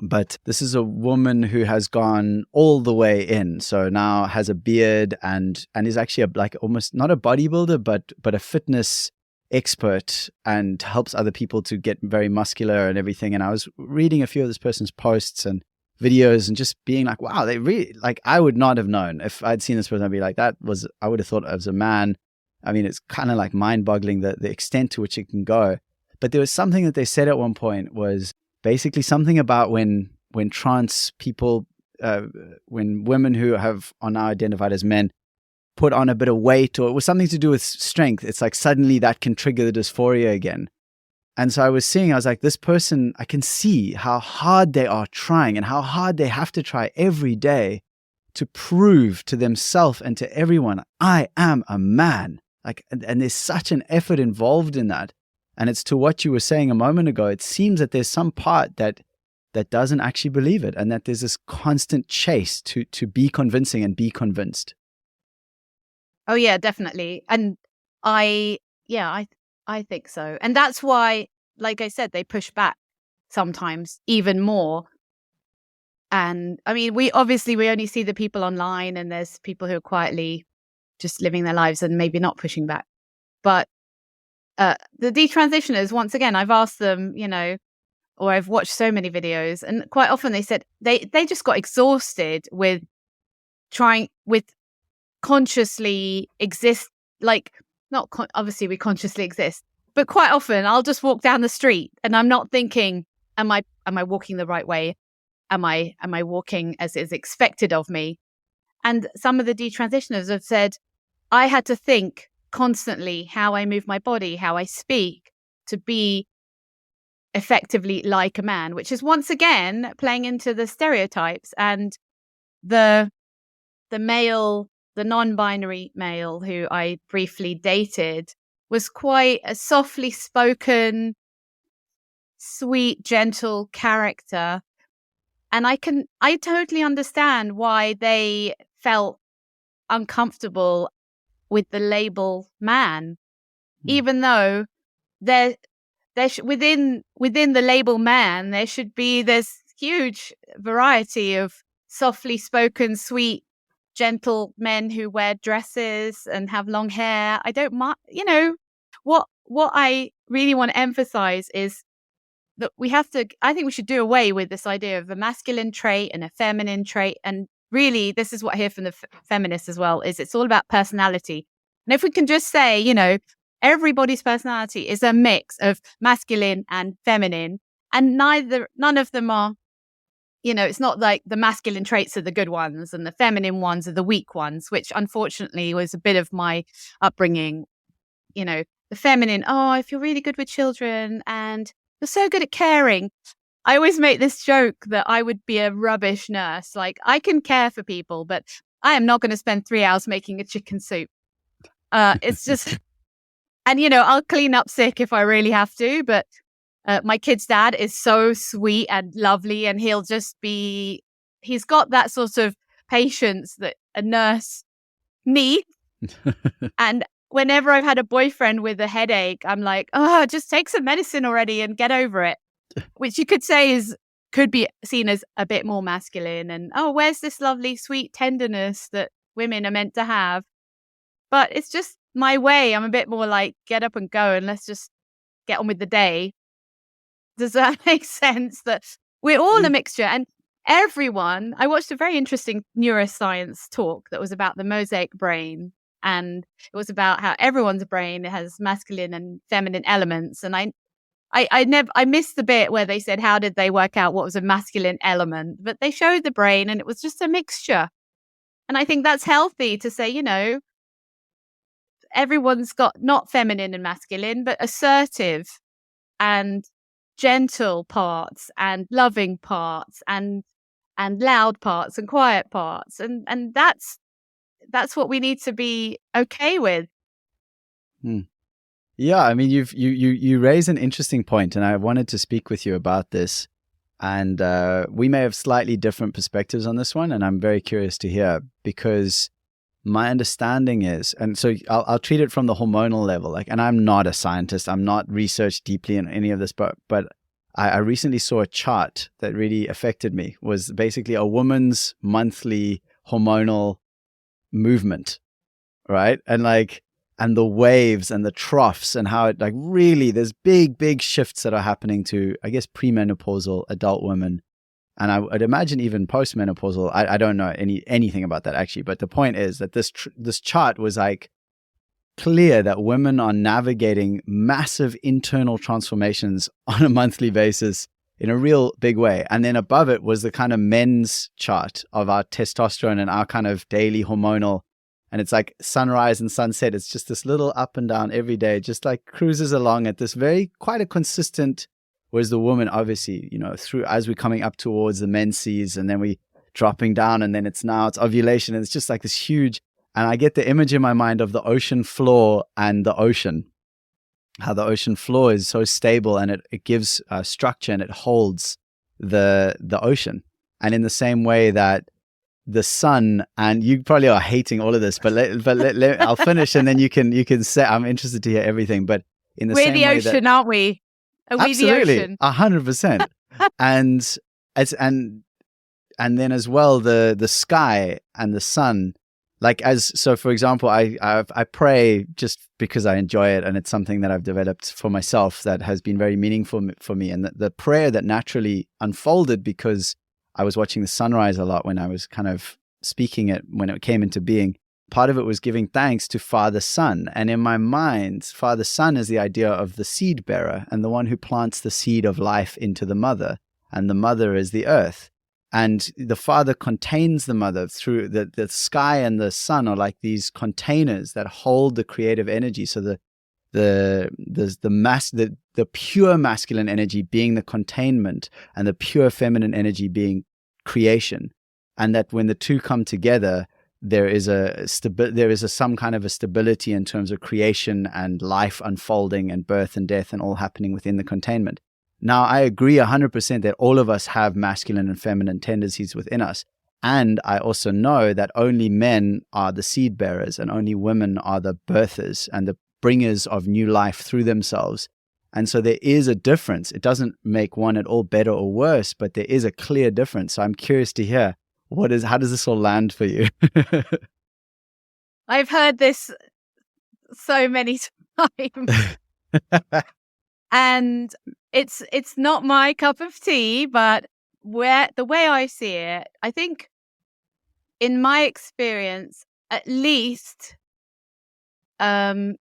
but this is a woman who has gone all the way in. So now has a beard and is actually like almost not a bodybuilder, but a fitness expert and helps other people to get very muscular and everything. And I was reading a few of this person's posts and videos and just being like, wow, they really, like, I would not have known if I'd seen this person. I'd be like, I would have thought as a man. I mean, it's kind of like mind boggling the extent to which it can go. But there was something that they said at one point was basically something about when trans people, when women who are now identified as men put on a bit of weight, or it was something to do with strength, it's like suddenly that can trigger the dysphoria again. And so I was like, this person, I can see how hard they are trying and how hard they have to try every day to prove to themselves and to everyone, I am a man. Like, and there's such an effort involved in that. And it's to what you were saying a moment ago. It seems that there's some part that doesn't actually believe it, and that there's this constant chase to be convincing and be convinced. Oh yeah, definitely. And I think so. And that's why, like I said, they push back sometimes even more. And I mean, we only see the people online, and there's people who are quietly just living their lives and maybe not pushing back. But the detransitioners, once again, I've asked them, or I've watched so many videos, and quite often they said they just got exhausted with consciously exist, like obviously we consciously exist, but quite often I'll just walk down the street and I'm not thinking, am I walking the right way? Am I walking as is expected of me? And some of the detransitioners have said, I had to think constantly how I move my body, how I speak, to be effectively like a man, which is once again playing into the stereotypes. And the male, the non-binary male who I briefly dated was quite a softly spoken, sweet, gentle character. And I totally understand why they felt uncomfortable with the label man, even though within the label man, there's huge variety of softly spoken, sweet, gentle men who wear dresses and have long hair. I don't mind, what I really want to emphasize is that I think we should do away with this idea of a masculine trait and a feminine trait. And really, this is what I hear from the feminists as well, is it's all about personality. And if we can just say, everybody's personality is a mix of masculine and feminine, and none of them are, it's not like the masculine traits are the good ones and the feminine ones are the weak ones, which unfortunately was a bit of my upbringing. The feminine, oh, I feel really good with children and you're so good at caring. I always make this joke that I would be a rubbish nurse. Like, I can care for people, but I am not going to spend 3 hours making a chicken soup. It's just, and I'll clean up sick if I really have to, but my kid's dad is so sweet and lovely, and he's got that sort of patience that a nurse needs. And whenever I've had a boyfriend with a headache, I'm like, oh, just take some medicine already and get over it, which you could say could be seen as a bit more masculine. And, oh, where's this lovely, sweet tenderness that women are meant to have? But it's just my way. I'm a bit more like, get up and go and let's just get on with the day. Does that make sense? That we're all a mixture, and everyone. I watched a very interesting neuroscience talk that was about the mosaic brain, and it was about how everyone's brain has masculine and feminine elements. And I missed the bit where they said, how did they work out what was a masculine element? But they showed the brain and it was just a mixture. And I think that's healthy to say, everyone's got not feminine and masculine, but assertive and gentle parts and loving parts and loud parts and quiet parts. And that's what we need to be okay with. Yeah, I mean, you raise an interesting point, and I wanted to speak with you about this. And we may have slightly different perspectives on this one, and I'm very curious to hear, because my understanding is, and so I'll treat it from the hormonal level, like, and I'm not a scientist, I'm not researched deeply in any of this, but I recently saw a chart that really affected me. Was basically a woman's monthly hormonal movement, right? And like, and the waves and the troughs, and how it like really there's big shifts that are happening to, I guess, premenopausal adult women. And I'd imagine even postmenopausal. I don't know anything about that actually, but the point is that this chart was like clear that women are navigating massive internal transformations on a monthly basis in a real big way. And then above it was the kind of men's chart of our testosterone and our kind of daily hormonal. And it's like sunrise and sunset. It's just this little up and down every day, just like cruises along at this quite a consistent. Whereas the woman, obviously, through as we're coming up towards the menses, and then we dropping down, and then it's ovulation, and it's just like this huge. And I get the image in my mind of the ocean floor and the ocean, how the ocean floor is so stable and it gives structure and it holds the ocean. And in the same way that the sun, and you probably are hating all of this, but I'll finish, and then you can say, I'm interested to hear everything. But in the we're same the way ocean, that, aren't we? Are we the ocean? 100%. and then as well the sky and the sun, so for example, I pray just because I enjoy it, and it's something that I've developed for myself that has been very meaningful for me. And the prayer that naturally unfolded because I was watching the sunrise a lot when I was kind of speaking it when it came into being. Part of it was giving thanks to Father Sun. And in my mind, Father Sun is the idea of the seed bearer and the one who plants the seed of life into the mother. And the mother is the earth. And the Father contains the mother through the sky, and the sun are like these containers that hold the creative energy. So the pure masculine energy being the containment, and the pure feminine energy being creation. And that when the two come together, there is some kind of a stability in terms of creation and life unfolding and birth and death and all happening within the containment. Now, I agree 100% that all of us have masculine and feminine tendencies within us. And I also know that only men are the seed bearers and only women are the birthers and the bringers of new life through themselves. And so there is a difference. It doesn't make one at all better or worse, but there is a clear difference. So I'm curious to hear, how does this all land for you? I've heard this so many times. And it's not my cup of tea, but the way I see it, I think in my experience, at least on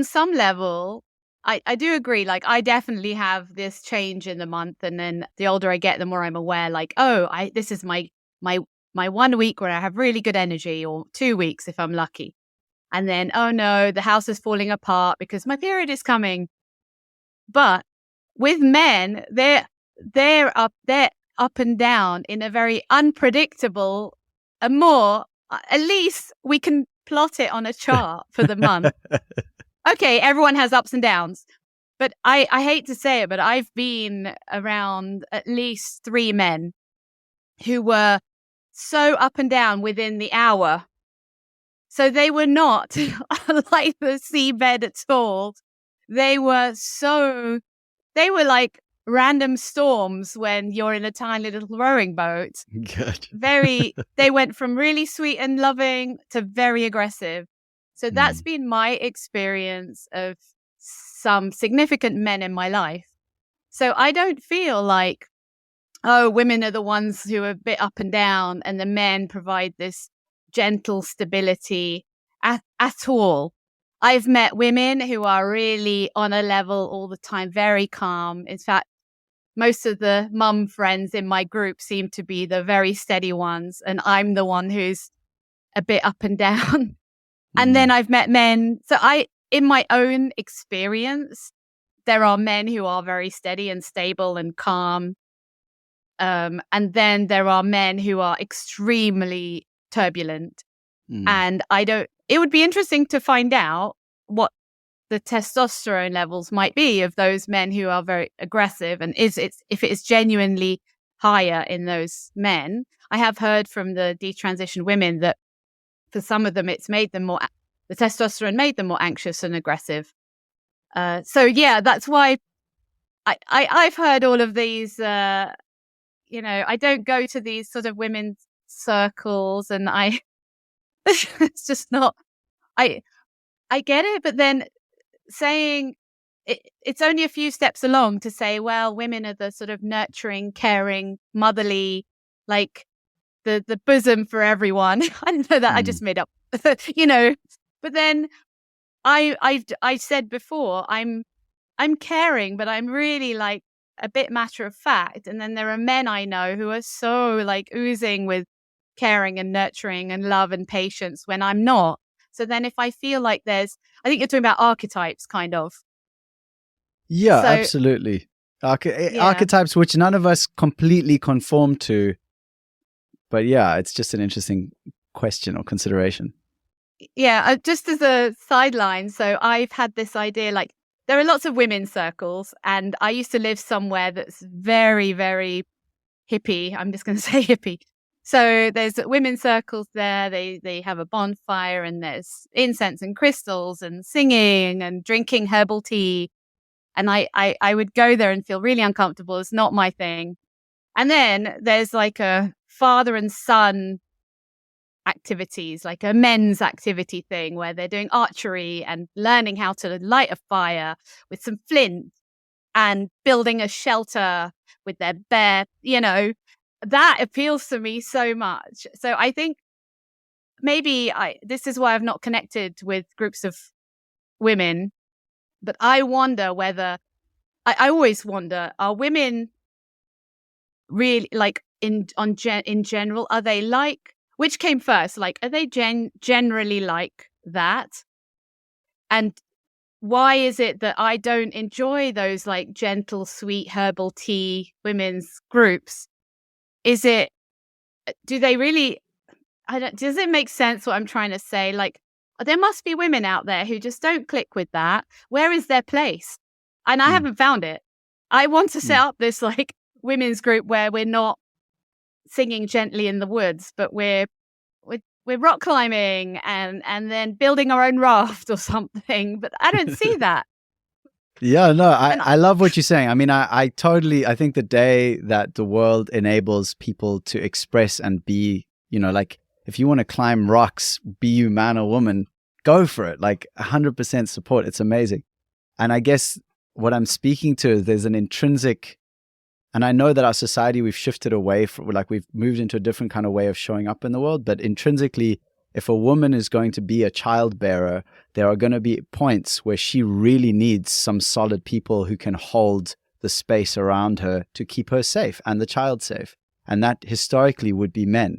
some level, I do agree. Like, I definitely have this change in the month, and then the older I get, the more I'm aware, like, this is my 1 week where I have really good energy, or 2 weeks if I'm lucky. And then, oh no, the house is falling apart because my period is coming. But with men, they're up and down in a very unpredictable, and more, at least we can plot it on a chart for the month. Okay, everyone has ups and downs, but I hate to say it, but I've been around at least 3 men who were so up and down within the hour. So they were not like the seabed at all. They were like random storms when you're in a tiny little rowing boat. Good. They went from really sweet and loving to very aggressive. So that's been my experience of some significant men in my life. So I don't feel like, women are the ones who are a bit up and down and the men provide this gentle stability at all. I've met women who are really on a level all the time, very calm. In fact, most of the mum friends in my group seem to be the very steady ones, and I'm the one who's a bit up and down. And then I've met men. So in my own experience, there are men who are very steady and stable and calm. And then there are men who are extremely turbulent. And it would be interesting to find out what the testosterone levels might be of those men who are very aggressive, and if it is genuinely higher in those men. I have heard from the detransitioned women that for some of them, the testosterone made them more anxious and aggressive. So yeah, that's why I've heard all of these, I don't go to these sort of women's circles, and it's just not, I get it, but then saying it's only a few steps along to say, well, women are the sort of nurturing, caring, motherly, like the bosom for everyone. I don't know that I just made up, you know. But then I said before, I'm caring, but I'm really like a bit matter of fact. And then there are men I know who are so like oozing with caring and nurturing and love and patience when I'm not. So then if I feel like I think you're talking about archetypes kind of. Yeah, So absolutely. yeah. Archetypes which none of us completely conform to. But yeah, it's just an interesting question or consideration. Yeah, just as a sideline, so I've had this idea, like there are lots of women's circles, and I used to live somewhere that's very, very hippie. I'm just going to say hippie. So there's women's circles there. They have a bonfire, and there's incense and crystals and singing and drinking herbal tea. And I would go there and feel really uncomfortable. It's not my thing. And then there's like a father and son activities, like a men's activity thing where they're doing archery and learning how to light a fire with some flint and building a shelter with their bare, that appeals to me so much. So I think maybe this is why I've not connected with groups of women, but I wonder whether I always wonder, are women really like in general, are they like, which came first? Like, are they generally like that? And why is it that I don't enjoy those like gentle, sweet herbal tea women's groups? Do they really, does it make sense what I'm trying to say? Like, there must be women out there who just don't click with that. Where is their place? And I haven't found it. I want to set up this like women's group where we're not singing gently in the woods, but we're rock climbing and then building our own raft or something. But I don't see that. Yeah, no, I love what you're saying. I mean, I think the day that the world enables people to express and be, like if you want to climb rocks, be you man or woman, go for it. Like 100% support. It's amazing. And I guess what I'm speaking to, there's an intrinsic, and I know that our society, we've shifted away from, like we've moved into a different kind of way of showing up in the world. But intrinsically, if a woman is going to be a child bearer, there are going to be points where she really needs some solid people who can hold the space around her to keep her safe and the child safe. And that historically would be men.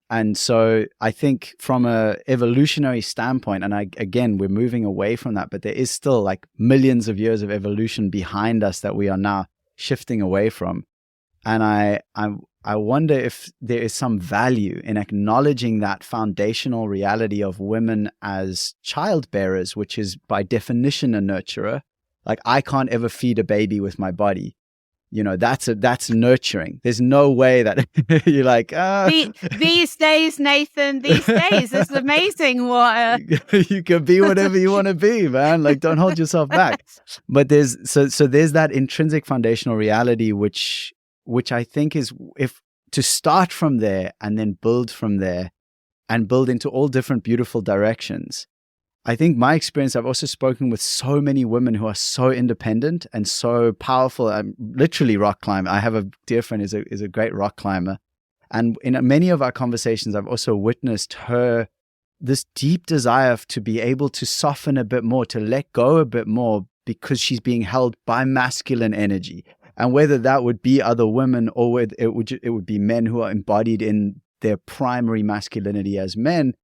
And so I think from a evolutionary standpoint, and again, we're moving away from that, but there is still like millions of years of evolution behind us that we are now shifting away from. And I wonder if there is some value in acknowledging that foundational reality of women as child bearers, which is by definition a nurturer. Like I can't ever feed a baby with my body. That's nurturing. There's no way that you're like, these days, Nathan, these days, it's amazing what you can be whatever you want to be, man. Like, don't hold yourself back. But there's that intrinsic foundational reality, which I think is, if to start from there and then build from there and build into all different beautiful directions. I think my experience, I've also spoken with so many women who are so independent and so powerful. I'm literally rock climber. I have a dear friend who's a great rock climber. And in many of our conversations, I've also witnessed her, this deep desire to be able to soften a bit more, to let go a bit more because she's being held by masculine energy. And whether that would be other women or whether it would be men who are embodied in their primary masculinity as men,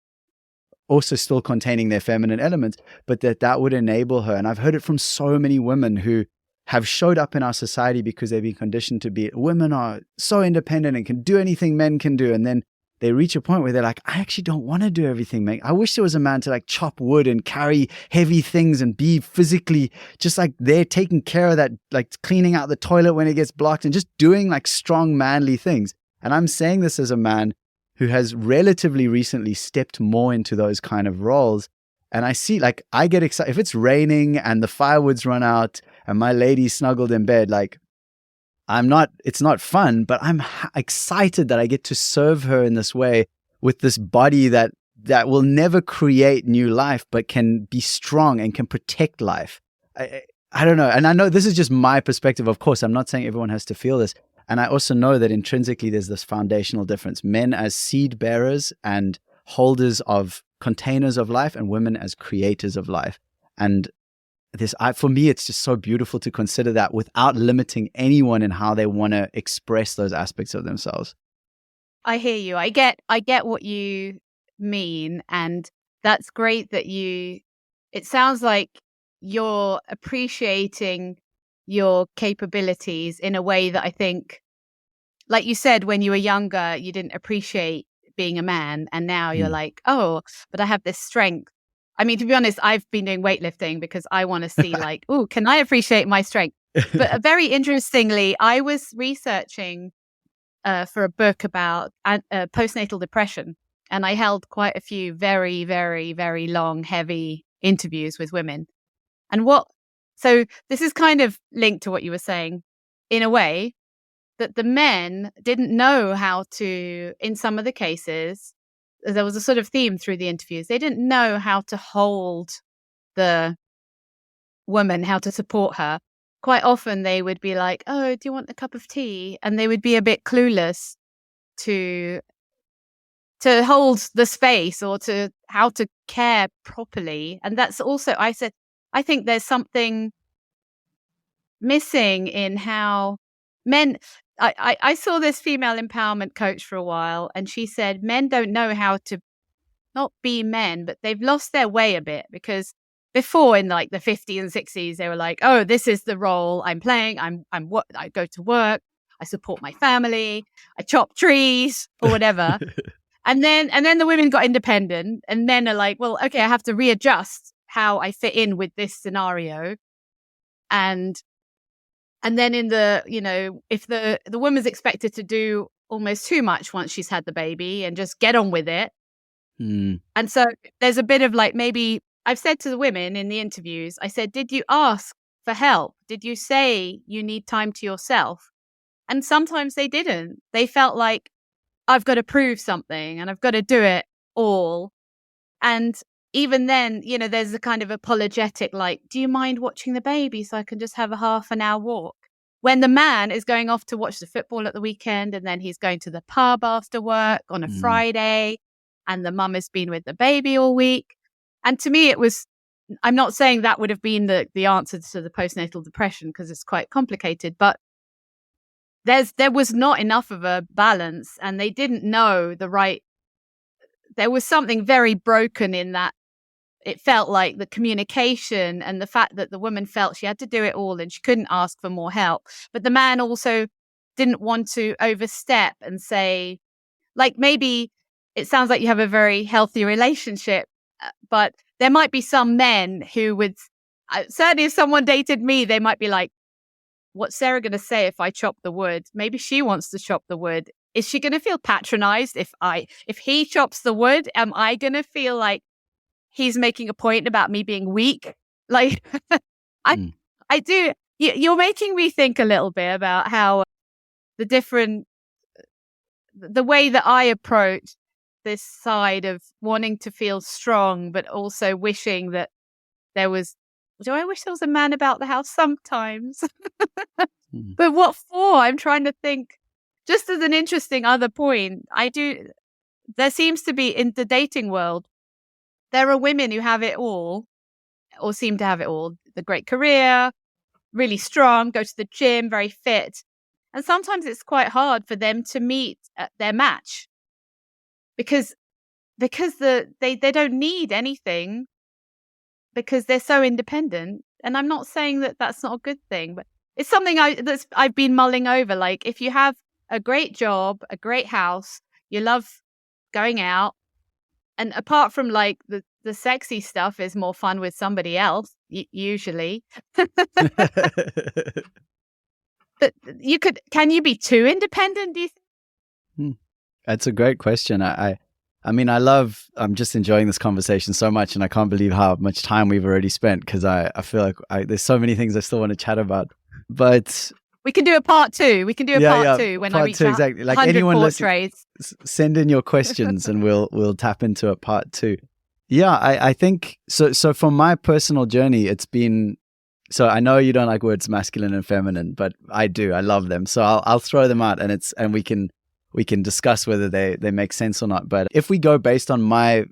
also still containing their feminine elements, but that would enable her. And I've heard it from so many women who have showed up in our society because they've been conditioned to be, women are so independent and can do anything men can do. And then they reach a point where they're like, I actually don't want to do everything, man. I wish there was a man to like chop wood and carry heavy things and be physically just like they're taking care of that, like cleaning out the toilet when it gets blocked and just doing like strong manly things. And I'm saying this as a man who has relatively recently stepped more into those kind of roles. And I see, like, I get excited. If it's raining and the firewood's run out and my lady's snuggled in bed, like, it's not fun, but I'm excited that I get to serve her in this way with this body that that will never create new life, but can be strong and can protect life. I don't know. And I know this is just my perspective. Of course, I'm not saying everyone has to feel this. And I also know that intrinsically there's this foundational difference. Men as seed bearers and holders of containers of life, and women as creators of life. And for me, it's just so beautiful to consider that without limiting anyone in how they want to express those aspects of themselves. I hear you. I get what you mean. And that's great that it sounds like you're appreciating your capabilities in a way that I think, like you said, when you were younger, you didn't appreciate being a man. And now you're like, oh, but I have this strength. I mean, to be honest, I've been doing weightlifting because I want to see like, oh, can I appreciate my strength? But very interestingly, I was researching for a book about postnatal depression. And I held quite a few very, very, very long, heavy interviews with women. And so this is kind of linked to what you were saying in a way, that the men didn't know how to, in some of the cases, there was a sort of theme through the interviews. They didn't know how to hold the woman, how to support her. Quite often they would be like, oh, do you want a cup of tea? And they would be a bit clueless to hold the space or to how to care properly. And that's also, I think there's something missing in how men, I saw this female empowerment coach for a while, and she said men don't know how to not be men, but they've lost their way a bit, because before in like the 50s and 60s, they were like, oh, this is the role I'm playing. I go to work, I support my family, I chop trees or whatever. And then the women got independent, and men are like, well, okay, I have to readjust how I fit in with this scenario. And then in the, if the woman's expected to do almost too much once she's had the baby and just get on with it. And so there's a bit of like, maybe I've said to the women in the interviews, I said, did you ask for help? Did you say you need time to yourself? And sometimes they didn't. They felt like, I've got to prove something and I've got to do it all. And even then, there's a kind of apologetic, like, do you mind watching the baby so I can just have a half an hour walk? When the man is going off to watch the football at the weekend, and then he's going to the pub after work on a Friday, and the mum has been with the baby all week. And to me, I'm not saying that would have been the answer to the postnatal depression, because it's quite complicated, but there was not enough of a balance, and they didn't know there was something very broken in that. It felt like the communication and the fact that the woman felt she had to do it all and she couldn't ask for more help. But the man also didn't want to overstep and say, like, maybe it sounds like you have a very healthy relationship, but there might be some men who would, certainly if someone dated me, they might be like, what's Sarah going to say if I chop the wood? Maybe she wants to chop the wood. Is she going to feel patronized if he chops the wood? Am I going to feel like he's making a point about me being weak? Like, I do. You're making me think a little bit about how the way that I approach this side of wanting to feel strong, but also wishing that do I wish there was a man about the house sometimes? But what for? I'm trying to think, just as an interesting other point, there seems to be in the dating world, there are women who have it all, or seem to have it all. The great career, really strong, go to the gym, very fit. And sometimes it's quite hard for them to meet their match because they don't need anything, because they're so independent. And I'm not saying that that's not a good thing, but it's something I've been mulling over. Like, if you have a great job, a great house, you love going out, and apart from like the sexy stuff is more fun with somebody else, usually. But can you be too independent, do you think? That's a great question. I mean, I'm just enjoying this conversation so much, and I can't believe how much time we've already spent, because I feel like there's so many things I still want to chat about. But We can do a part two. We can do a part two when I part reach two, exactly. Like 100 anyone portraits. send in your questions and we'll tap into a part two. Yeah, I think so. So from my personal journey, it's been. So I know you don't like words masculine and feminine, but I do. I love them. So I'll throw them out, and we can discuss whether they make sense or not. But if we go based on my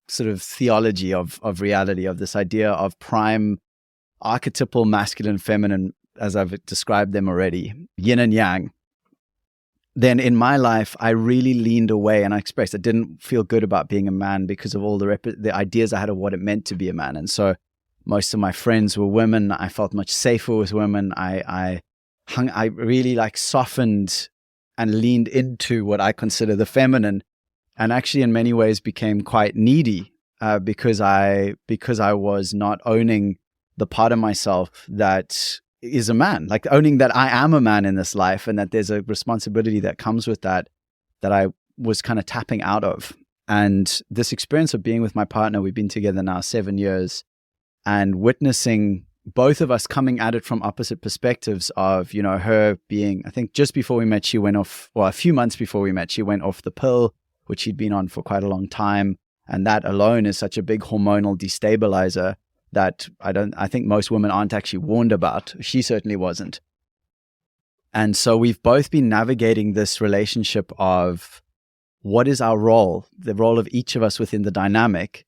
sort of theology of reality, of this idea of prime archetypal masculine, feminine, as I've described them already, yin and yang, then in my life, I really leaned away, and I expressed I didn't feel good about being a man because of all the ideas I had of what it meant to be a man. And so most of my friends were women. I felt much safer with women. I really softened and leaned into what I consider the feminine, and actually in many ways became quite needy because I was not owning the part of myself that is a man, like owning that I am a man in this life, and that there's a responsibility that comes with that I was kind of tapping out of. And this experience of being with my partner, we've been together now 7 years, and witnessing both of us coming at it from opposite perspectives of, her being, I think just before we met, she went off, well, a few months before we met, she went off the pill, which she'd been on for quite a long time. And that alone is such a big hormonal destabilizer that I think most women aren't actually warned about. She certainly wasn't. And so we've both been navigating this relationship of what is our role, the role of each of us within the dynamic,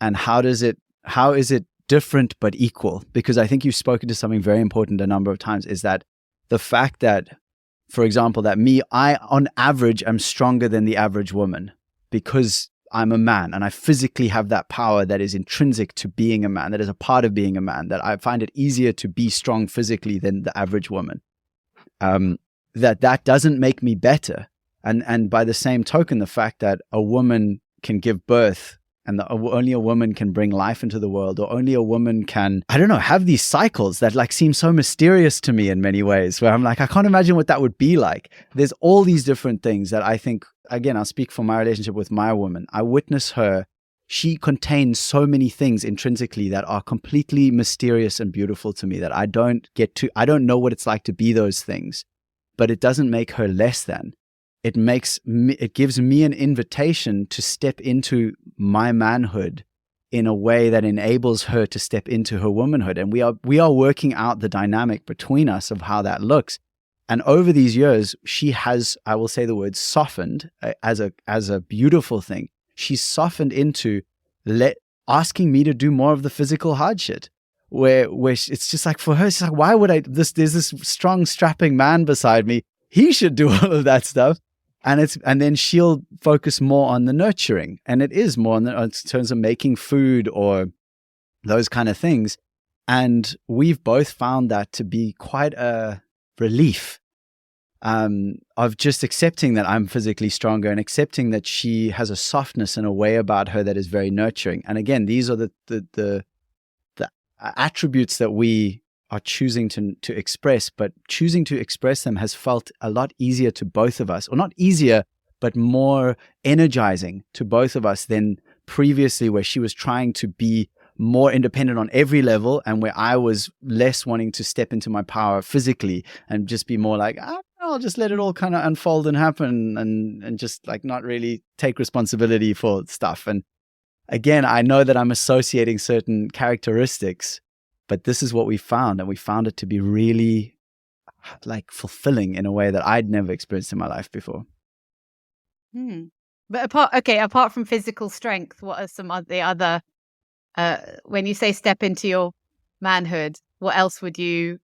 and how is it different but equal? Because I think you've spoken to something very important a number of times, is that the fact that, for example, that I on average am stronger than the average woman because I'm a man and I physically have that power that is intrinsic to being a man, that is a part of being a man, that I find it easier to be strong physically than the average woman. That doesn't make me better. And by the same token, the fact that a woman can give birth and only a woman can bring life into the world, or only a woman can, have these cycles that seem so mysterious to me in many ways, where I'm like, I can't imagine what that would be like. There's all these different things that I think, again, I'll speak for my relationship with my woman. I witness her. She contains so many things intrinsically that are completely mysterious and beautiful to me that I don't know what it's like to be those things, but it doesn't make her less than. It gives me an invitation to step into my manhood in a way that enables her to step into her womanhood. And we are working out the dynamic between us of how that looks. And over these years, she has, I will say the word softened as a beautiful thing. She's softened into asking me to do more of the physical hard shit. Where it's just like, for her, it's like, why would there's this strong, strapping man beside me. He should do all of that stuff. And then she'll focus more on the nurturing, and it is more in terms of making food or those kind of things. And we've both found that to be quite a relief of just accepting that I'm physically stronger and accepting that she has a softness and a way about her that is very nurturing. And again, these are the attributes that we are choosing to express, but choosing to express them has felt a lot easier to both of us, or not easier, but more energizing to both of us than previously, where she was trying to be more independent on every level, and where I was less wanting to step into my power physically and just be more like, I'll just let it all kind of unfold and happen, and just not really take responsibility for stuff. And again, I know that I'm associating certain characteristics, but this is what we found, and we found it to be really fulfilling in a way that I'd never experienced in my life before. But apart from physical strength, what are some of the other, when you say step into your manhood, what else would you,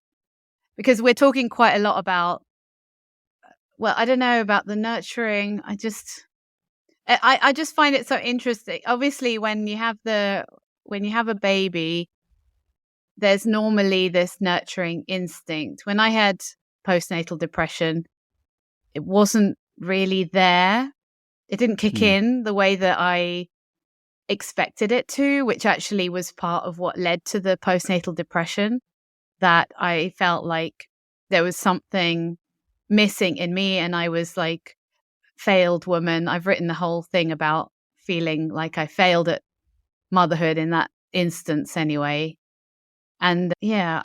because we're talking quite a lot about, well, I don't know about the nurturing. I just find it so interesting. Obviously, when you have a baby, there's normally this nurturing instinct. When I had postnatal depression, it wasn't really there. It didn't kick in the way that I expected it to, which actually was part of what led to the postnatal depression, that I felt like there was something missing in me, and I was like failed woman. I've written the whole thing about feeling like I failed at motherhood in that instance anyway. And yeah,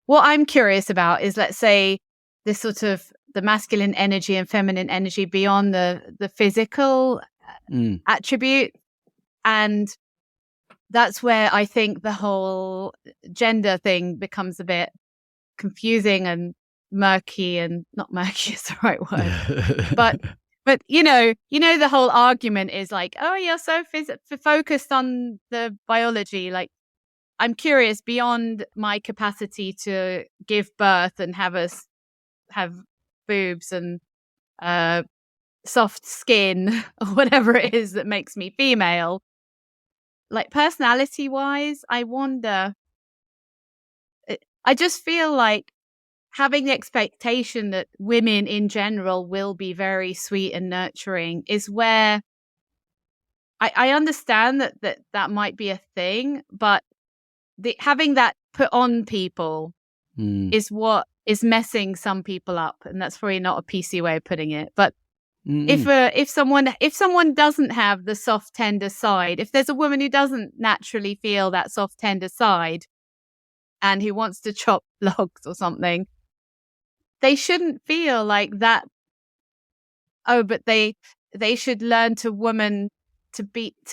what I'm curious about is, let's say, this sort of the masculine energy and feminine energy beyond the physical attribute. And that's where I think the whole gender thing becomes a bit confusing and murky, and not murky is the right word. But the whole argument is like, oh, you're so focused on the biology. Like, I'm curious, beyond my capacity to give birth and have boobs and soft skin or whatever it is that makes me female, like personality wise, I wonder, I just feel like having the expectation that women in general will be very sweet and nurturing is where I understand that might be a thing, but having that put on people is what is messing some people up. And that's probably not a PC way of putting it. But if someone doesn't have the soft, tender side, if there's a woman who doesn't naturally feel that soft, tender side and who wants to chop logs or something, they shouldn't feel like that. Oh, but they should learn to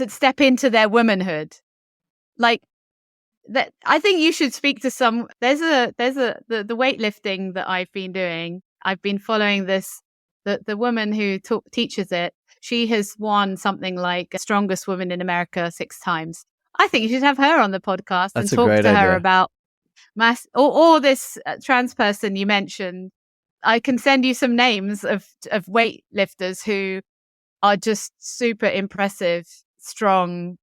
step into their womanhood. Like that, I think you should speak to some. There's the weightlifting that I've been doing. I've been following this. The woman who teaches it. She has won something like Strongest Woman in America 6 times. I think you should have her on the podcast and talk to her about mass or this trans person you mentioned. I can send you some names of weightlifters who are just super impressive, strong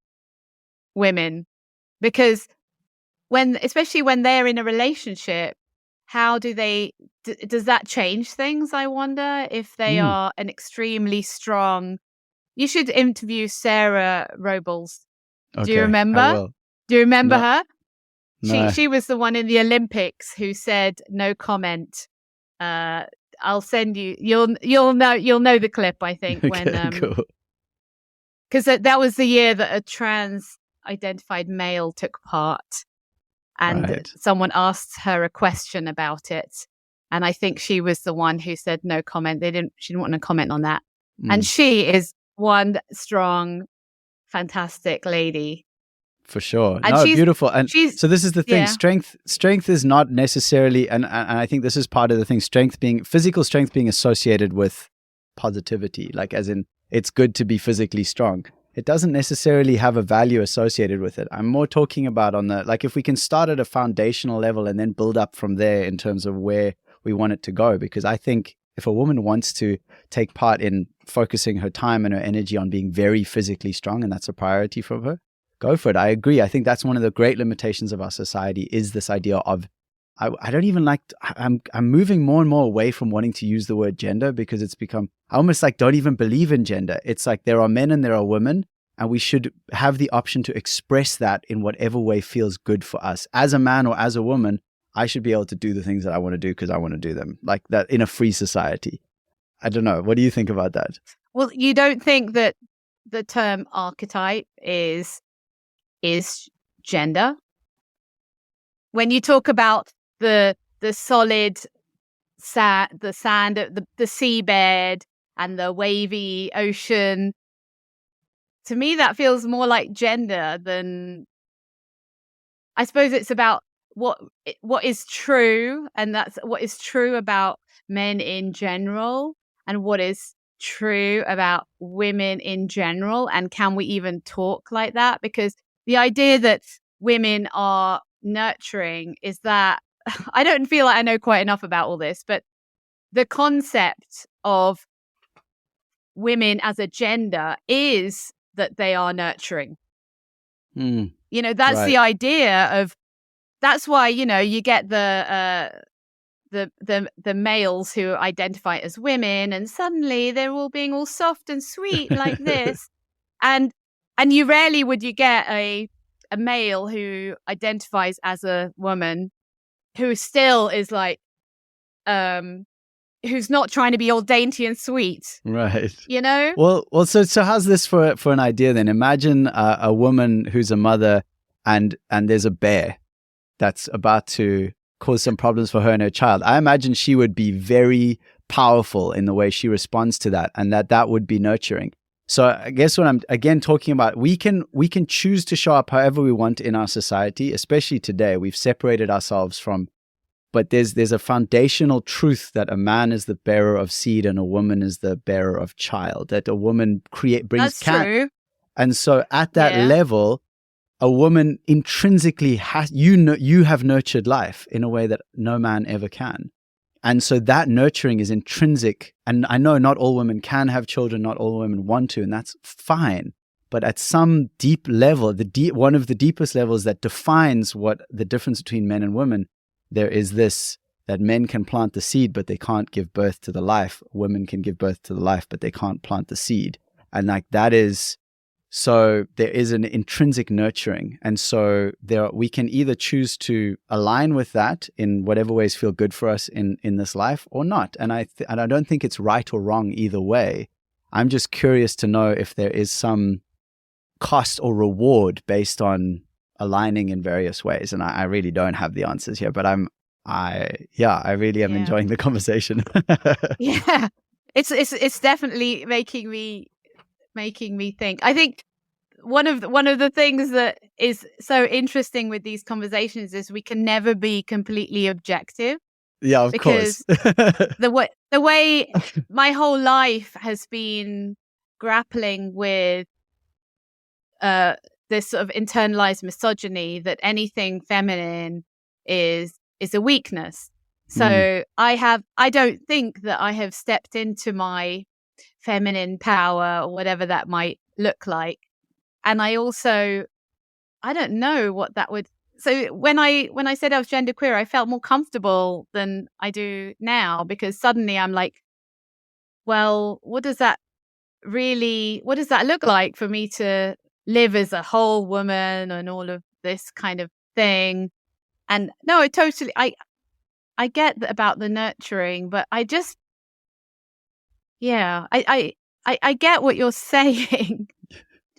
women. Because especially when they're in a relationship, how do does that change things? I wonder if they are an extremely strong. You should interview Sarah Robles. Okay, do you remember? Do you remember her? No. She was the one in the Olympics who said no comment. I'll send you. You'll know the clip. I think cool. Because that was the year that a trans identified male took part, and someone asked her a question about it, and I think she was the one who said no comment. She didn't want to comment on that, and she is one strong, fantastic lady. For sure. And she's beautiful. And so this is the thing. Yeah. Strength is not necessarily, and I think this is part of the thing, physical strength being associated with positivity, like as in it's good to be physically strong. It doesn't necessarily have a value associated with it. I'm more talking about if we can start at a foundational level and then build up from there in terms of where we want it to go. Because I think if a woman wants to take part in focusing her time and her energy on being very physically strong, and that's a priority for her, go for it. I agree. I think that's one of the great limitations of our society is this idea of, I don't even like, I'm moving more and more away from wanting to use the word gender, because it's become, I almost don't even believe in gender. It's like there are men and there are women, and we should have the option to express that in whatever way feels good for us. As a man or as a woman, I should be able to do the things that I want to do because I want to do them, like that in a free society. I don't know. What do you think about that? Well, you don't think that the term archetype is gender? When you talk about the solid sand, the seabed and the wavy ocean, to me that feels more like gender than, I suppose it's about what is true, and that's what is true about men in general and what is true about women in general, and can we even talk like that? Because the idea that women are nurturing is that, I don't feel like I know quite enough about all this, but the concept of women as a gender is that they are nurturing. That's the idea of, that's why, you get the males who identify as women, and suddenly they're all being all soft and sweet like this. And you rarely would you get a male who identifies as a woman who still is like, who's not trying to be all dainty and sweet. Right. Well, so how's this for an idea then? Imagine a woman who's a mother and there's a bear that's about to cause some problems for her and her child. I imagine she would be very powerful in the way she responds to that, and that would be nurturing. So I guess what I'm again talking about, we can choose to show up however we want in our society, especially today. We've separated ourselves from, but there's a foundational truth that a man is the bearer of seed and a woman is the bearer of child. That a woman brings. That's true. And so at that level, a woman intrinsically you have nurtured life in a way that no man ever can. And so that nurturing is intrinsic. And I know not all women can have children, not all women want to, and that's fine. But at some deep level, one of the deepest levels that defines what the difference between men and women, there is this, that men can plant the seed, but they can't give birth to the life. Women can give birth to the life, but they can't plant the seed. And like that is, so there is an intrinsic nurturing. And so we can either choose to align with that in whatever ways feel good for us in this life or not. And I don't think it's right or wrong either way. I'm just curious to know if there is some cost or reward based on aligning in various ways. And I really don't have the answers here, but I really am enjoying the conversation. Yeah. It's definitely making me think. I think one of the things that is so interesting with these conversations is we can never be completely objective. Yeah, of course. the way my whole life has been grappling with this sort of internalized misogyny that anything feminine is a weakness. So I don't think that I have stepped into my feminine power or whatever that might look like. And I don't know what that would. So when I said I was genderqueer, I felt more comfortable than I do now, because suddenly I'm like, well, what does that look like for me to live as a whole woman and all of this kind of thing? And no, I get about the nurturing, but I just, I get what you're saying,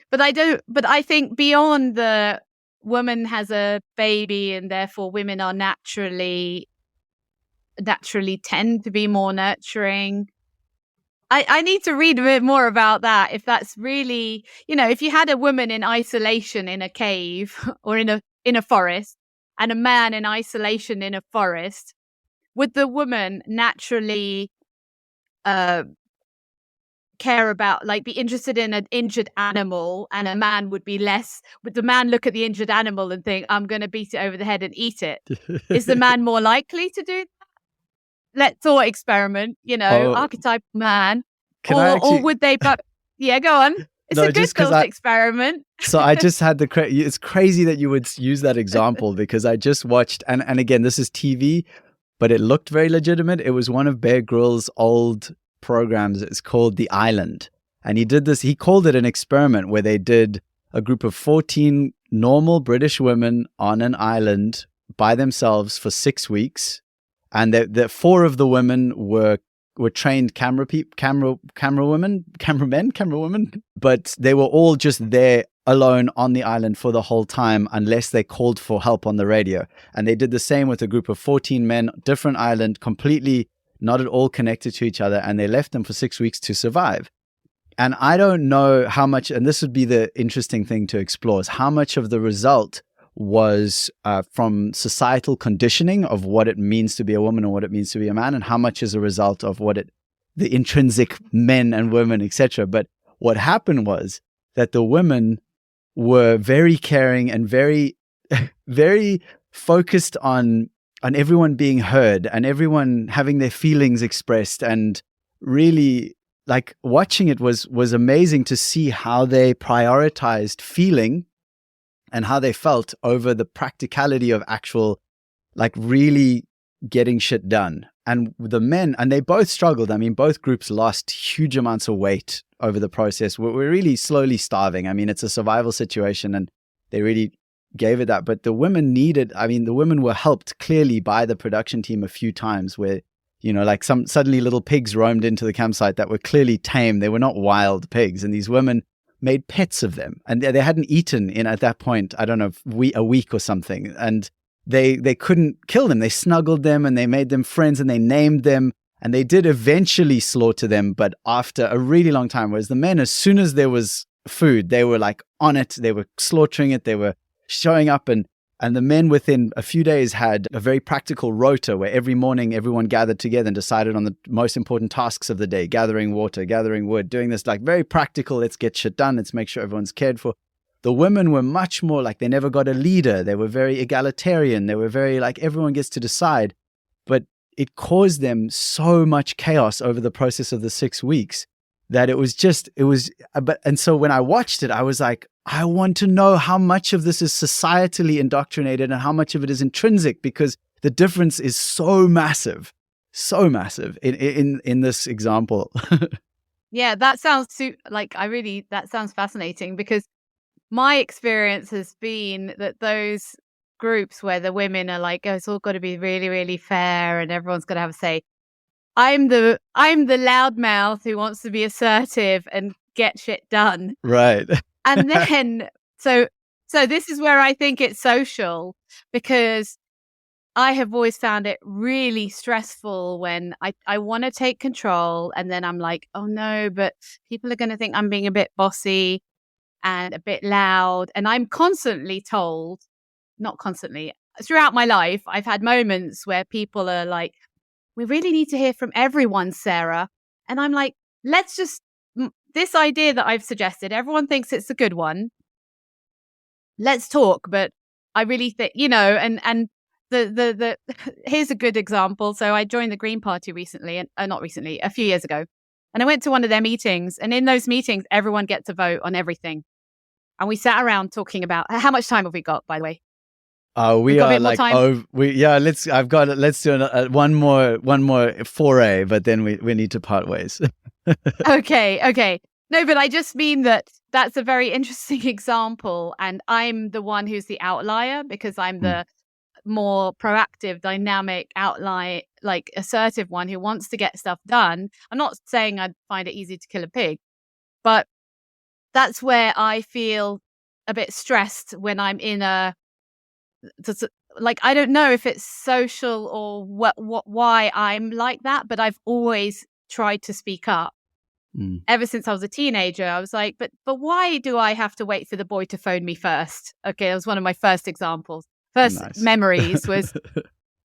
but I think beyond the woman has a baby and therefore women are naturally tend to be more nurturing. I need to read a bit more about that. If that's really, if you had a woman in isolation in a cave or in a forest and a man in isolation in a forest, would the woman naturally care about, be interested in an injured animal, and a man would be less? Would the man look at the injured animal and think, I'm going to beat it over the head and eat it? Is the man more likely to do that? Let's thought experiment, archetypal man. Or would they, but yeah, go on. It's a good thought experiment. So I just had it's crazy that you would use that example, because I just watched, and again, this is TV, but it looked very legitimate. It was one of Bear Grylls' old programs. It's called The Island. And he called it an experiment where they did a group of 14 normal British women on an island by themselves for 6 weeks. And the 4 of the women were trained cameramen, but they were all just there alone on the island for the whole time, unless they called for help on the radio. And they did the same with a group of 14 men, different island, completely not at all connected to each other, and they left them for 6 weeks to survive. And I don't know how much, and this would be the interesting thing to explore, is how much of the result was from societal conditioning of what it means to be a woman and what it means to be a man, and how much is a result of the intrinsic men and women, etc. But what happened was that the women were very caring and very, very focused on everyone being heard and everyone having their feelings expressed, and really, watching it was amazing to see how they prioritized feeling and how they felt over the practicality of actual, really getting shit done. And the men, and they both struggled. I mean, both groups lost huge amounts of weight over the process. We're really slowly starving. I mean, it's a survival situation, and they really gave it that. But the women the women were helped clearly by the production team a few times where, some suddenly little pigs roamed into the campsite that were clearly tame. They were not wild pigs. And these women made pets of them. And they hadn't eaten at that point, I don't know, a week or something. And they couldn't kill them. They snuggled them and they made them friends and they named them. And they did eventually slaughter them, but after a really long time. Whereas the men, as soon as there was food, they were like on it. They were slaughtering it. They were showing up. And the men within a few days had a very practical rota where every morning everyone gathered together and decided on the most important tasks of the day, gathering water, gathering wood, doing this like very practical, let's get shit done. Let's make sure everyone's cared for. The women were much more like they never got a leader. They were very egalitarian. They were very like everyone gets to decide. But it caused them so much chaos over the process of the 6 weeks that and so when I watched it, I was like, I want to know how much of this is societally indoctrinated and how much of it is intrinsic, because the difference is so massive in this example. Yeah, that sounds that sounds fascinating, because my experience has been that those groups where the women are like, oh, it's all got to be really, really fair and everyone's got to have a say. I'm the loudmouth who wants to be assertive and get shit done. Right. And then, so this is where I think it's social, because I have always found it really stressful when I want to take control, and then I'm like, oh no, but people are going to think I'm being a bit bossy and a bit loud. And I'm constantly told, not constantly, throughout my life, I've had moments where people are like, we really need to hear from everyone, Sarah. And I'm like, this idea that I've suggested, everyone thinks it's a good one. Let's talk. But I really think, and the here's a good example. So I joined the Green Party recently, and not recently, a few years ago. And I went to one of their meetings, and in those meetings, everyone gets to vote on everything. And we sat around talking about, how much time have we got, by the way? We are like, let's do one more foray, but then we need to part ways. Okay. No, but I just mean that's a very interesting example. And I'm the one who's the outlier, because I'm the more proactive, dynamic, outlier, like assertive one who wants to get stuff done. I'm not saying I'd find it easy to kill a pig, but that's where I feel a bit stressed when I'm in I don't know if it's social or why I'm like that, but I've always tried to speak up. Ever since I was a teenager, I was like, but why do I have to wait for the boy to phone me first? Okay, that was one of my first examples. Memories was,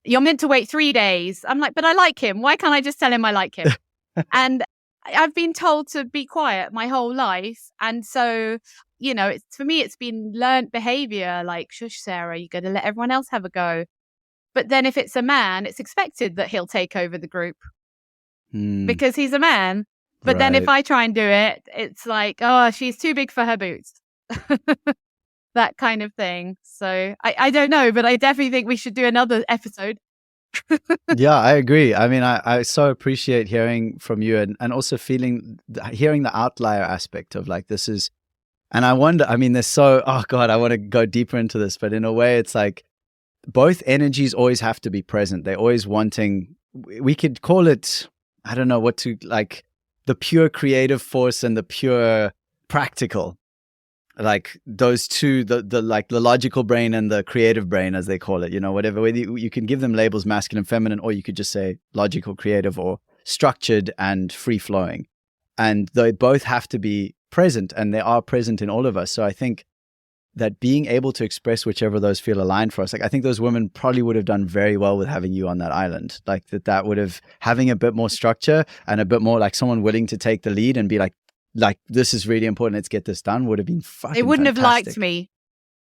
you're meant to wait 3 days. I'm like, but I like him. Why can't I just tell him I like him? And I've been told to be quiet my whole life. And so, for me, it's been learned behavior, like, shush, Sarah, you got to let everyone else have a go. But then if it's a man, it's expected that he'll take over the group because he's a man. But then if I try and do it, it's like, oh, she's too big for her boots. That kind of thing. So I don't know, but I definitely think we should do another episode. Yeah, I agree. I mean, I so appreciate hearing from you and also hearing the outlier aspect of like, this is, and I wonder, I mean, oh God, I want to go deeper into this, but in a way it's like both energies always have to be present. They're always wanting, we could call it, I don't know what to, like the pure creative force and the pure practical. Like those two, the logical brain and the creative brain, as they call it, whatever. Whether you can give them labels, masculine, feminine, or you could just say logical, creative, or structured and free flowing. And they both have to be present, and they are present in all of us. So I think that being able to express whichever of those feel aligned for us, like I think those women probably would have done very well with having you on that island. Like that would have, having a bit more structure and a bit more like someone willing to take the lead and be like, this is really important, let's get this done, would have been fucking They wouldn't fantastic. have liked me.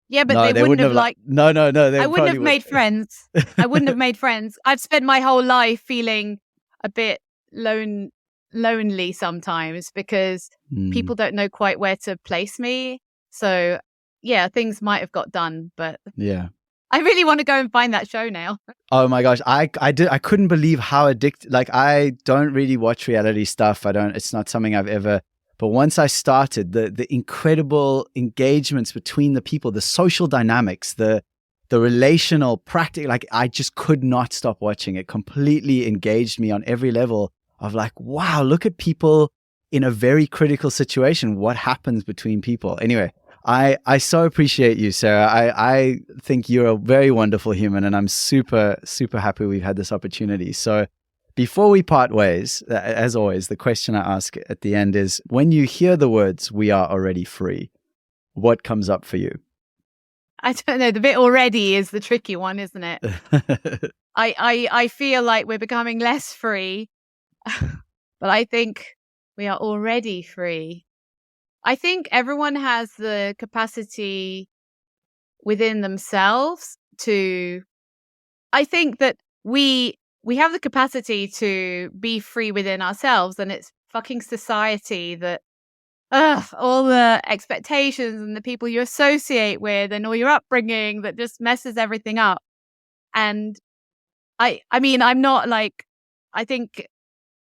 Yeah, but they wouldn't have liked... No. I wouldn't have made friends. I wouldn't have made friends. I've spent my whole life feeling a bit lonely sometimes because people don't know quite where to place me. So yeah, things might have got done, but yeah. I really want to go and find that show now. Oh my gosh. I couldn't believe how addicted, like I don't really watch reality stuff. It's not something I've ever, but once I started, the incredible engagements between the people, the social dynamics, the relational practice, like I just could not stop watching. It completely engaged me on every level of like, wow, look at people in a very critical situation. What happens between people? Anyway, I so appreciate you, Sarah. I think you're a very wonderful human, and I'm super, super happy we've had this opportunity. So before we part ways, as always, the question I ask at the end is, when you hear the words, "we are already free," what comes up for you? I don't know. The bit already is the tricky one, isn't it? I feel like we're becoming less free, but I think we are already free. I think everyone has the capacity within themselves to, I think that we have the capacity to be free within ourselves, and it's fucking society that, all the expectations and the people you associate with and all your upbringing that just messes everything up. And I mean, I'm not like, I think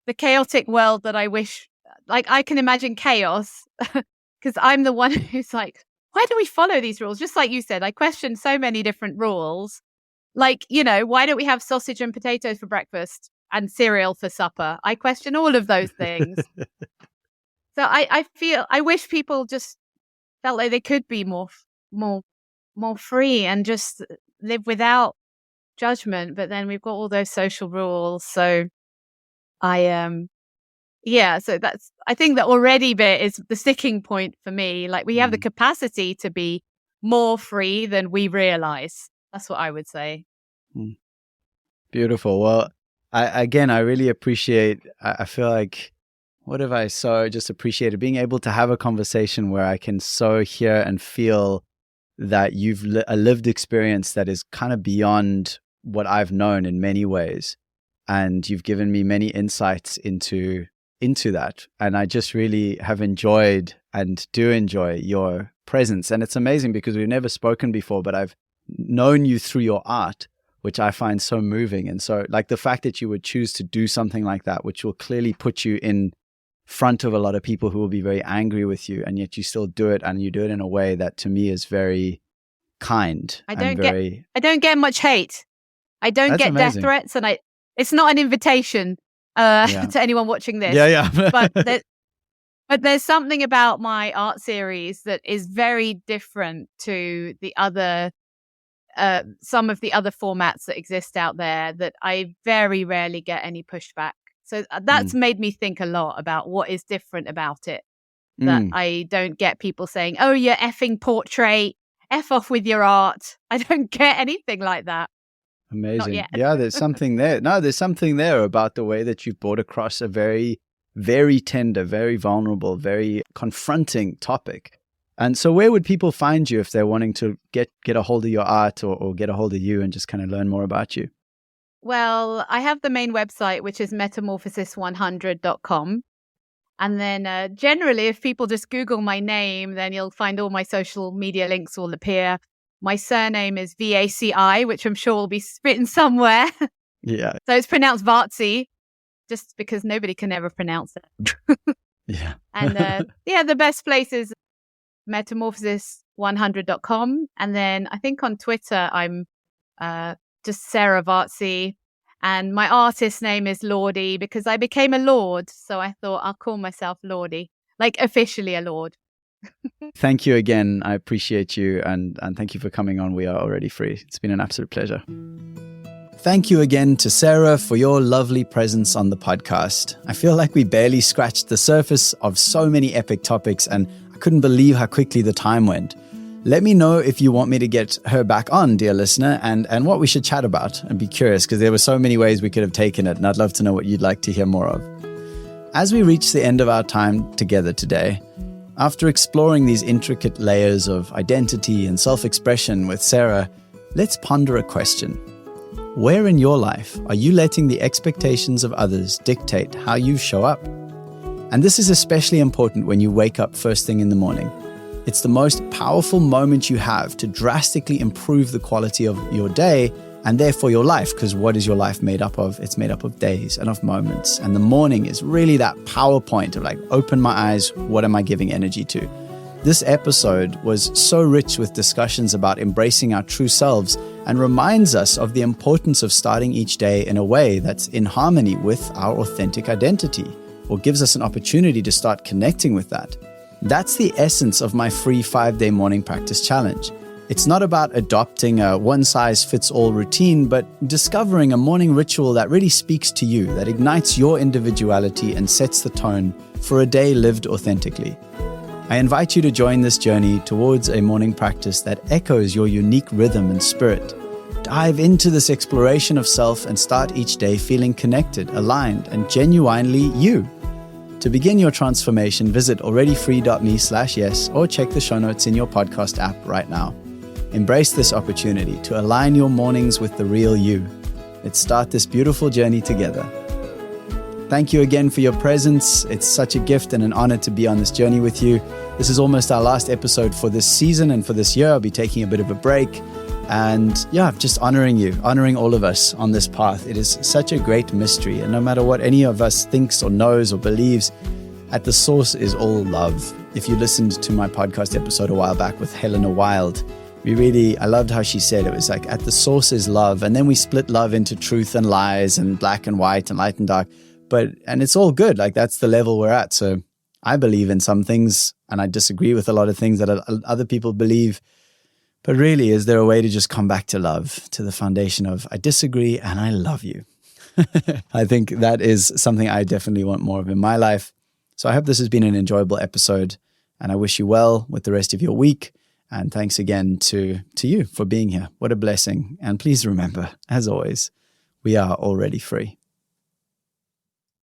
the chaotic world that I wish, like, I can imagine chaos because I'm the one who's like, why do we follow these rules? Just like you said, I question so many different rules. Like, why don't we have sausage and potatoes for breakfast and cereal for supper? I question all of those things. So I wish people just felt like they could be more free and just live without judgment. But then we've got all those social rules. So so I think the already bit is the sticking point for me. Like, we have the capacity to be more free than we realize. That's what I would say. Beautiful. Well, I really appreciate, I feel like, what have I so just appreciated? Being able to have a conversation where I can so hear and feel that you've a lived experience that is kind of beyond what I've known in many ways. And you've given me many insights into that. And I just really have enjoyed and do enjoy your presence. And it's amazing because we've never spoken before, but I've known you through your art, which I find so moving. And so, like, the fact that you would choose to do something like that, which will clearly put you in front of a lot of people who will be very angry with you, and yet you still do it, and you do it in a way that to me is very kind. I don't get much hate. I don't get death threats, and it's not an invitation to anyone watching this. But there's something about my art series that is very different to the other some of the other formats that exist out there, that I very rarely get any pushback. So that's made me think a lot about what is different about it. That I don't get people saying, "Oh, you're effing portrait, F off with your art." I don't get anything like that. Amazing. Yeah, there's something there. No, there's something there about the way that you've brought across a very, very tender, very vulnerable, very confronting topic. And so where would people find you if they're wanting to get a hold of your art or get a hold of you and just kind of learn more about you? Well, I have the main website, which is metamorphosis100.com. And then generally, if people just Google my name, then you'll find all my social media links will appear. My surname is Vaci, which I'm sure will be written somewhere. Yeah. So it's pronounced Vaci, just because nobody can ever pronounce it. Yeah. And the best place is metamorphosis100.com. And then I think on Twitter, I'm just Sarah Vaci. And my artist name is Lordy because I became a lord. So I thought I'll call myself Lordy, like officially a lord. Thank you again. I appreciate you. And thank you for coming on We Are Already Free. It's been an absolute pleasure. Thank you again to Sarah for your lovely presence on the podcast. I feel like we barely scratched the surface of so many epic topics, and I couldn't believe how quickly the time went. Let me know if you want me to get her back on, dear listener, and what we should chat about. I'd be curious because there were so many ways we could have taken it, and I'd love to know what you'd like to hear more of. As we reach the end of our time together today, after exploring these intricate layers of identity and self-expression with Sarah, let's ponder a question. Where in your life are you letting the expectations of others dictate how you show up? And this is especially important when you wake up first thing in the morning. It's the most powerful moment you have to drastically improve the quality of your day and therefore your life, because what is your life made up of? It's made up of days and of moments. And the morning is really that power point of like, open my eyes, what am I giving energy to? This episode was so rich with discussions about embracing our true selves and reminds us of the importance of starting each day in a way that's in harmony with our authentic identity, or gives us an opportunity to start connecting with that. That's the essence of my free 5-day morning practice challenge. It's not about adopting a one-size-fits-all routine, but discovering a morning ritual that really speaks to you, that ignites your individuality and sets the tone for a day lived authentically. I invite you to join this journey towards a morning practice that echoes your unique rhythm and spirit. Dive into this exploration of self and start each day feeling connected, aligned, and genuinely you. To begin your transformation, visit alreadyfree.me/yes or check the show notes in your podcast app right now. Embrace this opportunity to align your mornings with the real you. Let's start this beautiful journey together. Thank you again for your presence. It's such a gift and an honor to be on this journey with you. This is almost our last episode for this season and for this year. I'll be taking a bit of a break and just honoring you, honoring all of us on this path. It is such a great mystery. And no matter what any of us thinks or knows or believes, at the source is all love. If you listened to my podcast episode a while back with Helena Wild, I loved how she said it was like at the source is love. And then we split love into truth and lies and black and white and light and dark. And it's all good. Like that's the level we're at. So I believe in some things and I disagree with a lot of things that other people believe. But really, is there a way to just come back to love, to the foundation of I disagree and I love you? I think that is something I definitely want more of in my life. So I hope this has been an enjoyable episode and I wish you well with the rest of your week. And thanks again to you for being here. What a blessing. And please remember, as always, we are already free.